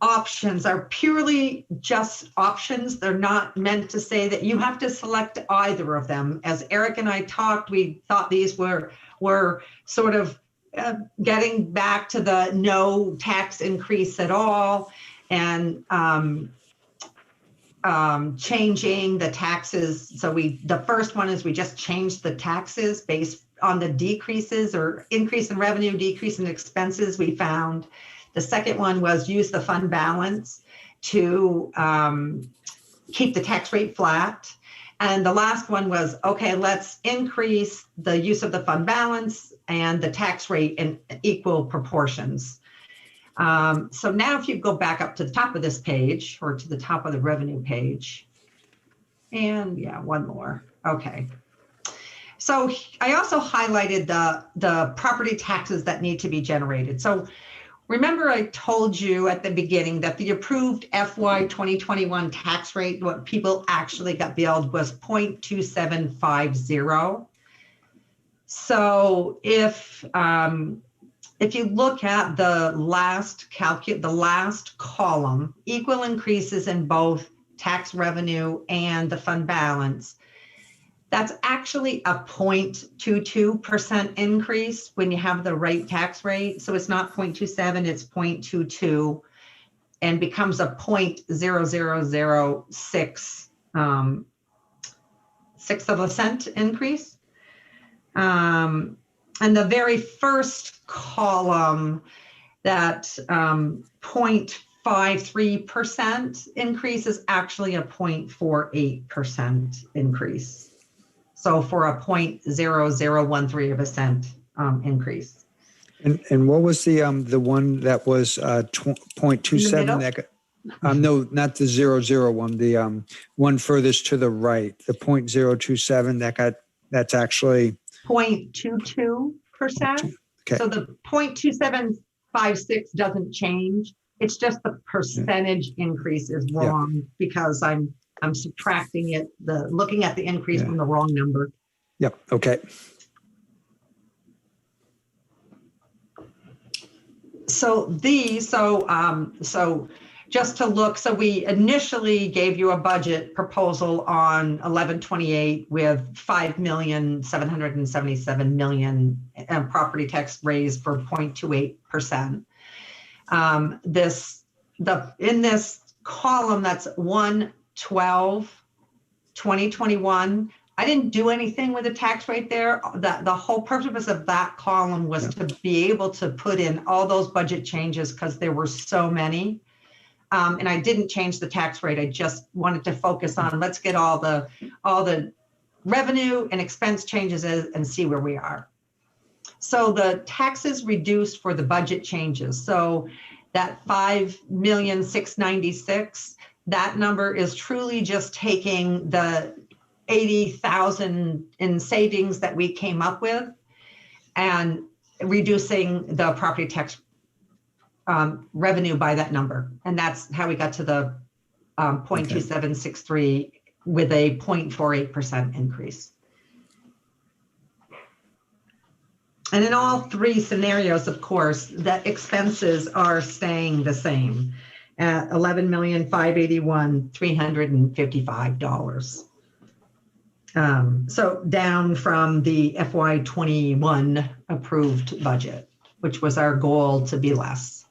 options are purely just options. They're not meant to say that you have to select either of them. As Eric and I talked, we thought these were sort of getting back to the no tax increase at all and changing the taxes. So the first one is we just changed the taxes based on the decreases or increase in revenue, decrease in expenses we found. The second one was use the fund balance to keep the tax rate flat. And the last one was, okay, let's increase the use of the fund balance and the tax rate in equal proportions. So now if you go back up to the top of this page, or to the top of the revenue page, and yeah, one more. Okay. So I also highlighted the property taxes that need to be generated. So remember I told you at the beginning that the approved FY 2021 tax rate, what people actually got billed, was 0.2750. So if you look at the last column, equal increases in both tax revenue and the fund balance, that's actually a 0.22% increase when you have the right tax rate. So it's not 0.27, it's 0.22, and becomes a 0.0006 sixth of a cent increase. And the very first column, that 0.53% increase is actually a 0.48% increase. So for a 0.0013 of a cent increase. And what was the one that was 0.27? That no, not the 00 one. The one furthest to the right, the 0.027. That's actually 0.22%. Okay. So the 0.2756 doesn't change. It's just the percentage increase is wrong because I'm subtracting it, looking at the increase from the wrong number. Yep. Okay. So just to look, so we initially gave you a budget proposal on 11/28 with $5,777,000 property tax raised for 0.28%. In this column, that's 1/12/2021. I didn't do anything with the tax rate there. The whole purpose of that column was to be able to put in all those budget changes because there were so many. And I didn't change the tax rate. I just wanted to focus on, let's get all the revenue and expense changes and see where we are. So the taxes reduced for the budget changes. So that $5,696,000, that number is truly just taking the 80,000 in savings that we came up with and reducing the property tax revenue by that number. And that's how we got to the 0.2763 with a 0.48% increase. And in all three scenarios, of course, the expenses are staying the same at $11,581,355. So down from the FY21 approved budget, which was our goal to be less.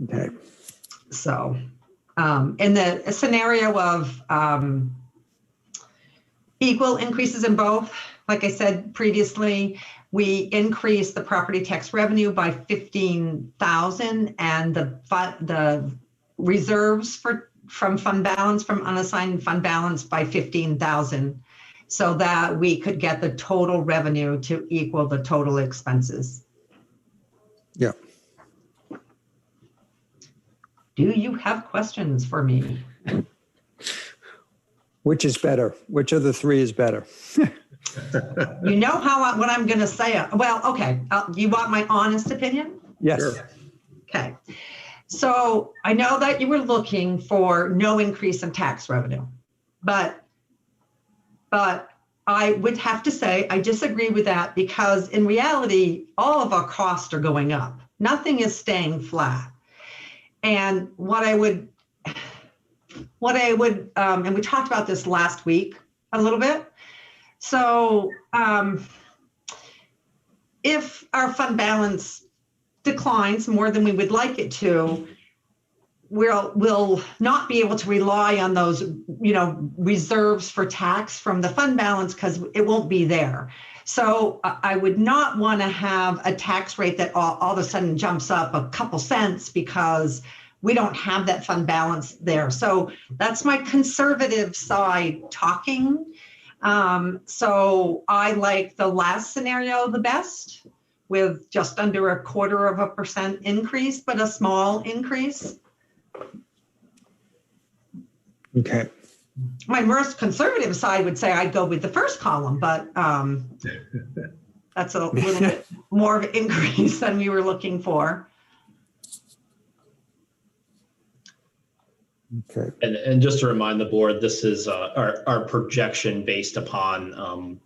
Okay. So in the scenario of equal increases in both, like I said previously, we increased the property tax revenue by $15,000 and the reserves from fund balance, from unassigned fund balance by $15,000, so that we could get the total revenue to equal the total expenses. Yeah. Do you have questions for me? Which is better? Which of the three is better? You know what I'm going to say. Well, okay. You want my honest opinion? Yes. Sure. Okay. So I know that you were looking for no increase in tax revenue, but I would have to say I disagree with that, because in reality, all of our costs are going up. Nothing is staying flat. And what I would, and we talked about this last week a little bit. So if our fund balance declines more than we would like it to, we'll not be able to rely on those, reserves for tax from the fund balance, because it won't be there. So I would not want to have a tax rate that all of a sudden jumps up a couple cents because we don't have that fund balance there. So that's my conservative side talking. So I like the last scenario the best, with just under 0.25% increase, but a small increase. Okay. My most conservative side would say I'd go with the first column, but that's a little bit more of an increase than we were looking for. Okay. And just to remind the board, this is our projection based upon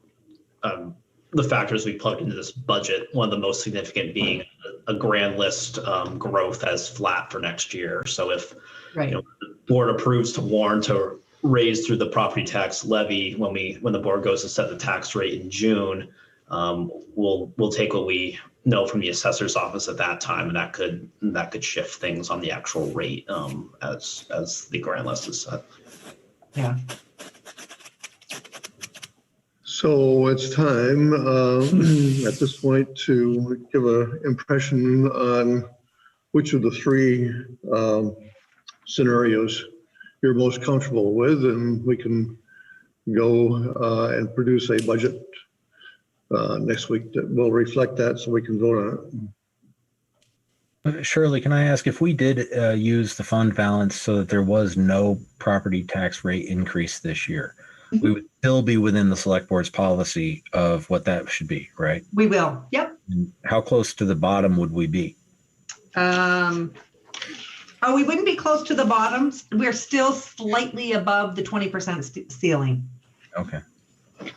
the factors we plugged into this budget. One of the most significant being a grand list growth as flat for next year. So if the board approves to warn to raise through the property tax levy when the board goes to set the tax rate in June, we'll take what we know from the assessor's office at that time, and that could shift things on the actual rate as the grand list is set. Yeah. So it's time at this point to give an impression on which of the three scenarios you're most comfortable with, and we can go and produce a budget next week that will reflect that, so we can vote on it. Shirley, can I ask if we did use the fund balance so that there was no property tax rate increase this year, we would still be within the select board's policy of what that should be, right? We will. Yep. And how close to the bottom would we be? We wouldn't be close to the bottom. We're still slightly above the 20% ceiling. Okay. All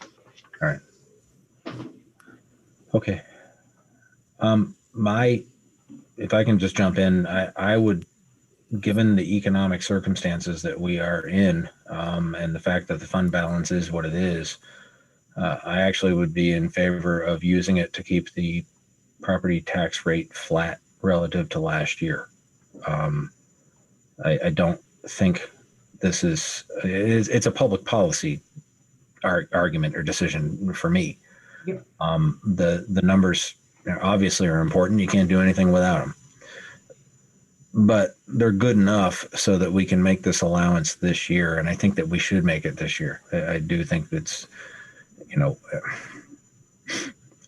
right. Okay. If I can just jump in, I would, given the economic circumstances that we are in, and the fact that the fund balance is what it is, I actually would be in favor of using it to keep the property tax rate flat relative to last year. I don't think this it's a public policy argument or decision for me. Yep. The numbers obviously are important. You can't do anything without them, but they're good enough so that we can make this allowance this year. And I think that we should make it this year. I do think it's,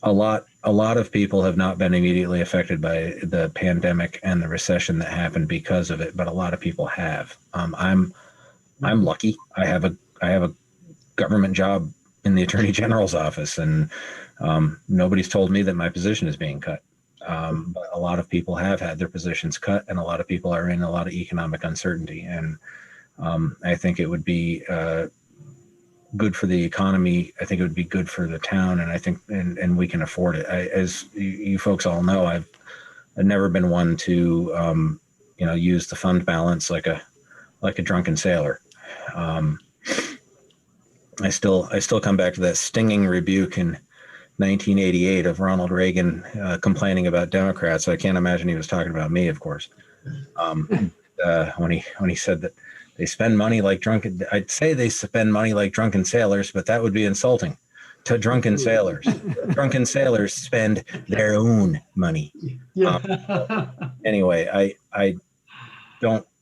a lot of people have not been immediately affected by the pandemic and the recession that happened because of it, but a lot of people have. I'm lucky. I have a government job in the Attorney General's office, and nobody's told me that my position is being cut. But a lot of people have had their positions cut, and a lot of people are in a lot of economic uncertainty. And I think it would be good for the economy. I think it would be good for the town, and I think, and we can afford it. As you folks all know, I've never been one to, use the fund balance like a drunken sailor. I still come back to that stinging rebuke in 1988 of Ronald Reagan complaining about Democrats. I can't imagine he was talking about me, of course. When he said that they spend money like drunken, I'd say they spend money like drunken sailors, but that would be insulting to drunken sailors. Drunken sailors spend their own money. Anyway,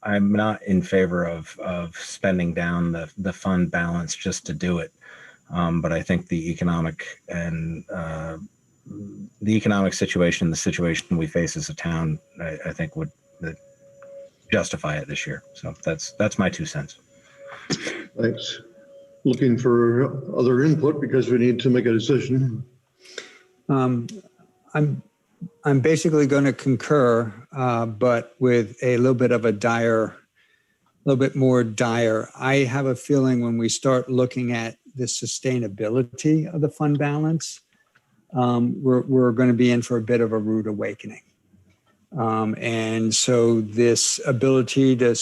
I'm not in favor of spending down the fund balance just to do it. But I think the economic situation, the situation we face as a town, I think would justify it this year. So that's my 2 cents. Thanks. Looking for other input because we need to make a decision. I'm basically going to concur, but with a little bit more dire. I have a feeling when we start looking at the sustainability of the fund balance, we're going to be in for a bit of a rude awakening. And so this ability to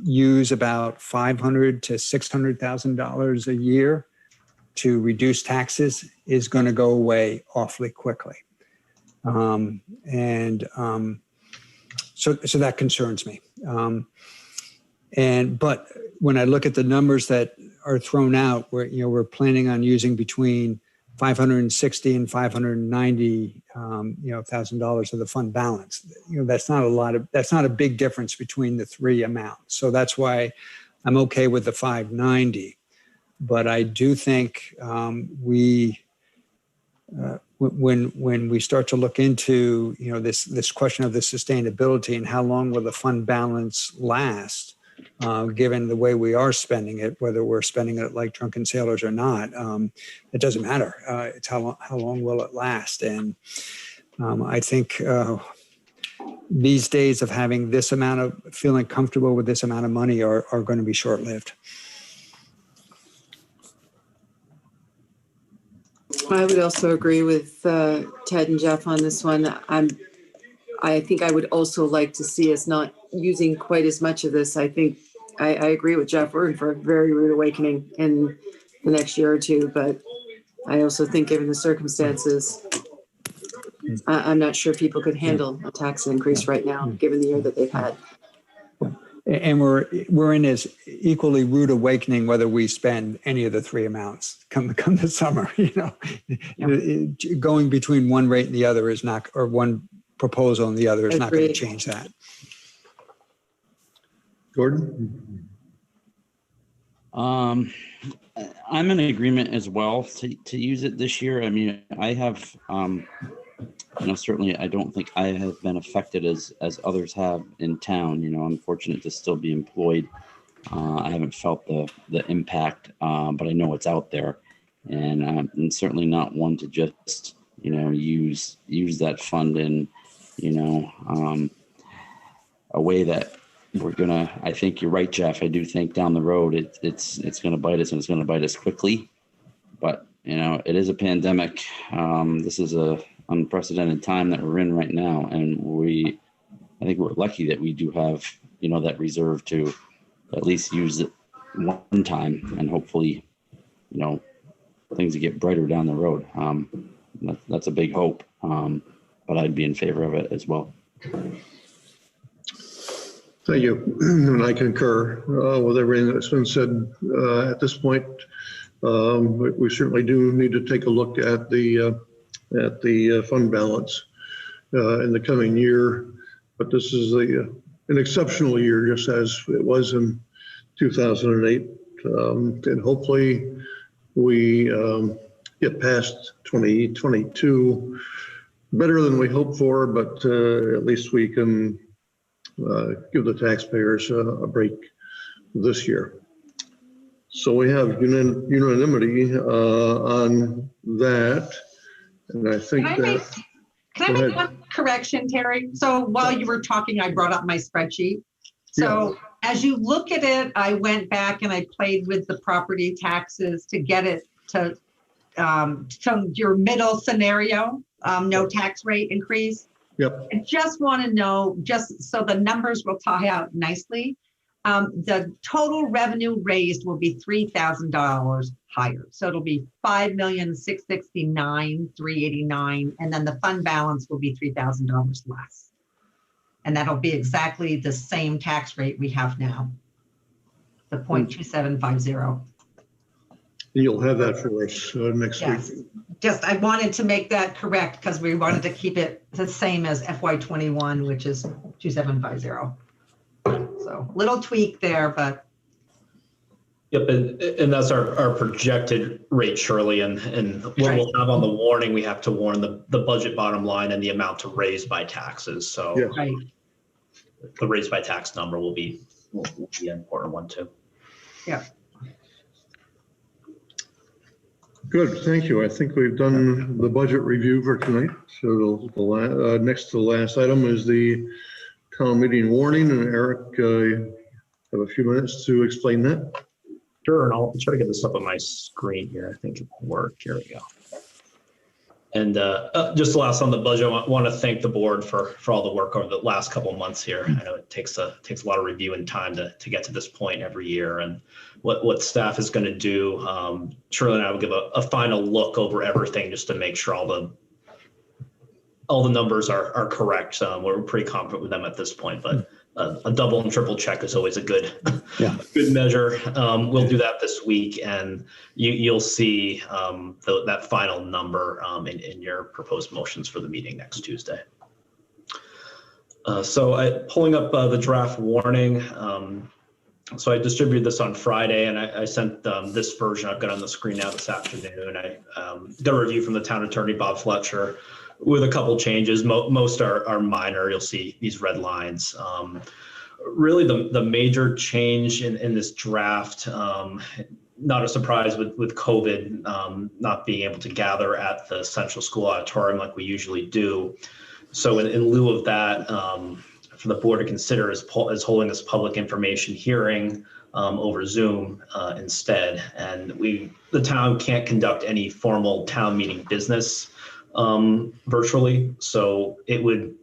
use about $500,000 to $600,000 a year to reduce taxes is going to go away awfully quickly. So that concerns me. But when I look at the numbers that are thrown out, we're planning on using between $560 and $590, $1,000 of the fund balance. That's not a big difference between the three amounts. So that's why I'm okay with the 590. But I do think when we start to look into this question of the sustainability and how long will the fund balance last, given the way we are spending it, whether we're spending it like drunken sailors or not, it doesn't matter. It's how long will it last? And I think these days of having this amount of feeling comfortable with this amount of money are going to be short-lived. I would also agree with Ted and Jeff on this one. I think I would also like to see us not using quite as much of this. I think I agree with Jeff. We're in for a very rude awakening in the next year or two, but I also think given the circumstances, I'm not sure people could handle a tax increase right now, given the year that they've had. And we're in this equally rude awakening whether we spend any of the three amounts come the summer. Going between one rate and the other is not, or one proposal and the other is not going to change that. Gordon? I'm in agreement as well to use it this year. I mean, I have, certainly I don't think I have been affected as others have in town. I'm fortunate to still be employed. I haven't felt the impact, but I know it's out there, and I'm certainly not one to just, use that fund in, a way that we're gonna. I think you're right, Jeff. I do think down the road it's gonna bite us, and it's gonna bite us quickly. But it is a pandemic. This is a unprecedented time that we're in right now, and I think we're lucky that we do have that reserve to at least use it one time, and hopefully things get brighter down the road. That's a big hope, but I'd be in favor of it as well. Thank you. And I concur with everything that's been said at this point. We certainly do need to take a look at the fund balance in the coming year, but this is an exceptional year, just as it was in 2008, and hopefully we get past 2022 better than we hoped for, but at least we can give the taxpayers a break this year. So we have unanimity on that. And I think can I make one correction, Terry? So while you were talking, I brought up my spreadsheet. So as you look at it, I went back and I played with the property taxes to get it to your middle scenario, no tax rate increase. Yep. I just want to know, just so the numbers will tie out nicely, the total revenue raised will be $3,000 higher. So it'll be $5,669,389, and then the fund balance will be $3,000 less. And that'll be exactly the same tax rate we have now, the 0.2750. You'll have that for us next week. Just, I wanted to make that correct because we wanted to keep it the same as FY21, which is 2750. So little tweak there, but. Yep, and that's our projected rate, Shirley, and what we'll have on the warning, we have to warn the budget bottom line and the amount to raise by taxes. So the raise by tax number will be an important one too. Yeah. Good, thank you. I think we've done the budget review for tonight. So next to the last item is the town meeting warning, and Eric, have a few minutes to explain that. Sure, and I'll try to get this up on my screen here. I think it will work. Here we go. And just last on the budget, I want to thank the board for all the work over the last couple of months here. I know it takes a lot of review and time to get to this point every year, and what staff is going to do. Shirley and I will give a final look over everything just to make sure all the numbers are correct. We're pretty confident with them at this point, but a double and triple check is always a good, Yeah. good measure. We'll do that this week, and you'll see that final number in your proposed motions for the meeting next Tuesday. So pulling up the draft warning. So I distributed this on Friday, and I sent this version I've got on the screen now this afternoon. I got a review from the town attorney, Bob Fletcher, with a couple changes. Most are minor. You'll see these red lines. Really, the major change in this draft, not a surprise with COVID not being able to gather at the Central School Auditorium like we usually do. So in lieu of that, for the board to consider is holding this public information hearing over Zoom instead. And the town can't conduct any formal town meeting business virtually. So it would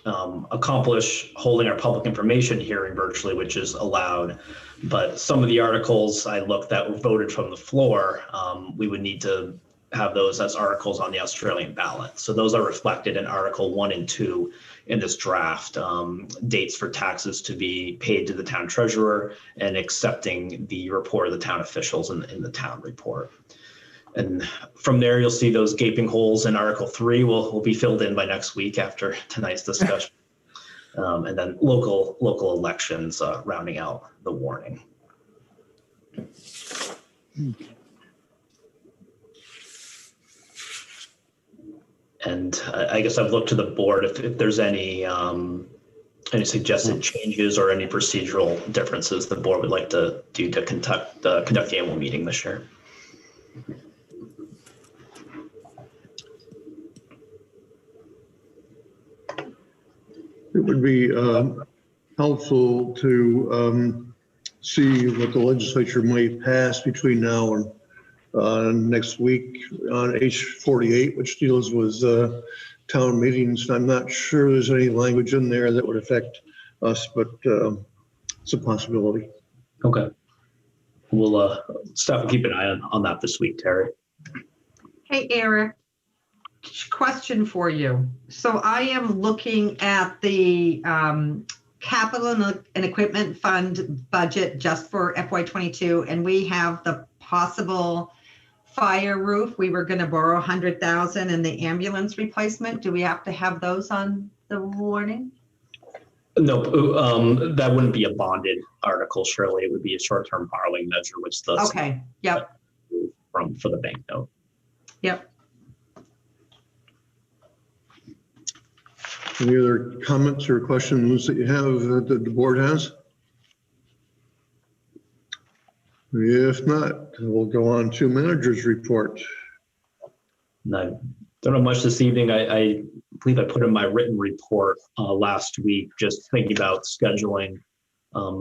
accomplish holding our public information hearing virtually, which is allowed. But some of the articles I looked that were voted from the floor, we would need to have those as articles on the Australian ballot. So those are reflected in Article 1 and 2 in this draft. Dates for taxes to be paid to the town treasurer and accepting the report of the town officials in the town report. And from there, you'll see those gaping holes in Article 3 will be filled in by next week after tonight's discussion. And then local elections rounding out the warning. And I guess I've looked to the board if there's any suggested changes or any procedural differences the board would like to do to conduct the annual meeting this year. It would be helpful to see what the legislature might pass between now and next week on H48, which deals with town meetings. I'm not sure there's any language in there that would affect us, but it's a possibility. Okay. We'll stop and keep an eye on that this week, Terry. Hey, Eric, question for you. So I am looking at the capital and equipment fund budget just for FY22, and we have the possible fire roof. We were going to borrow 100,000 and the ambulance replacement. Do we have to have those on the warning? No, that wouldn't be a bonded article. Surely it would be a short-term borrowing measure, which the okay. Yep. For the bank note. Yep. Any other comments or questions that you have that the board has? If not, we'll go on to manager's report. No, don't know much this evening. I believe I put in my written report last week, just thinking about scheduling.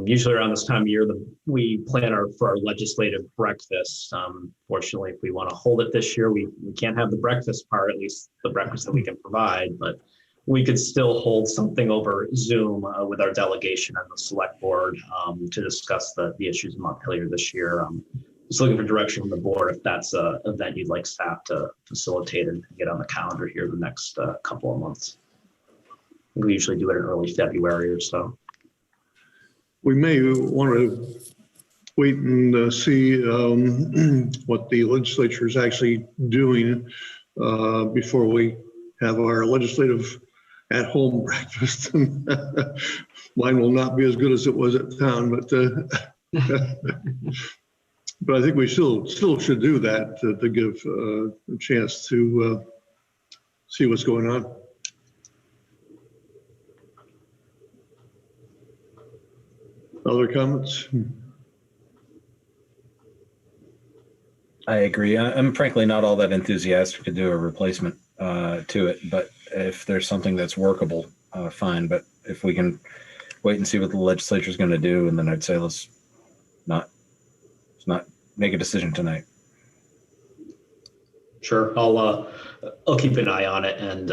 Usually around this time of year, we plan for our legislative breakfast. Fortunately, if we want to hold it this year, we can't have the breakfast part, at least the breakfast that we can provide, but we could still hold something over Zoom with our delegation and the select board to discuss the issues in Montpelier this year. Just looking for direction from the board if that's an event you'd like staff to facilitate and get on the calendar here the next couple of months. We usually do it in early February or so. We may want to wait and see what the legislature is actually doing before we have our legislative at-home breakfast. Mine will not be as good as it was at town, but but I think we still should do that to give a chance to see what's going on. Other comments? I agree. I'm frankly not all that enthusiastic to do a replacement to it, but if there's something that's workable, fine. But if we can wait and see what the legislature is going to do, and then I'd say let's not make a decision tonight. Sure, I'll keep an eye on it, and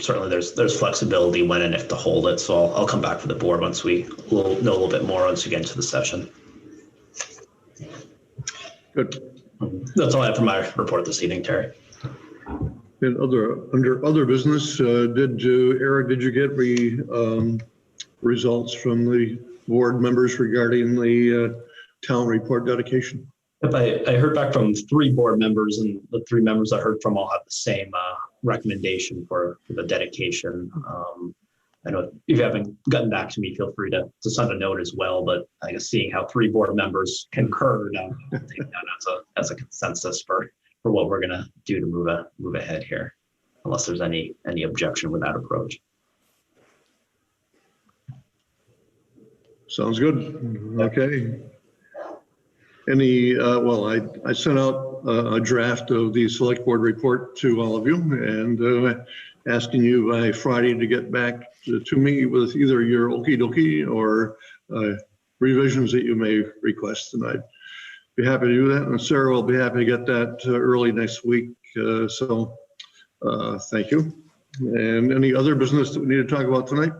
certainly there's flexibility when and if to hold it. So I'll come back for the board once we'll know a little bit more once we get into the session. Good. That's all I have for my report this evening, Terry. And under other business, Eric, did you get results from the board members regarding the town report dedication. Yep, I heard back from 3 board members, and the 3 members I heard from all have the same recommendation for the dedication. I know if you haven't gotten back to me, feel free to send a note as well, but I guess seeing how 3 board members concur, I'll take that as a consensus for what we're gonna do to move ahead here, unless there's any objection with that approach. Sounds good. Okay. Any, well, I sent out a draft of the select board report to all of you and asking you by Friday to get back to me with either your okie dokie or revisions that you may request. And I'd be happy to do that. And Sarah will be happy to get that early next week. So thank you. And any other business that we need to talk about tonight?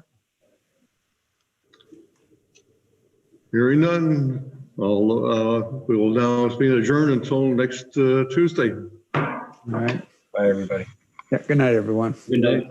Hearing none. We will now be adjourned until next Tuesday. All right. Bye, everybody. Yeah, good night, everyone. Good night.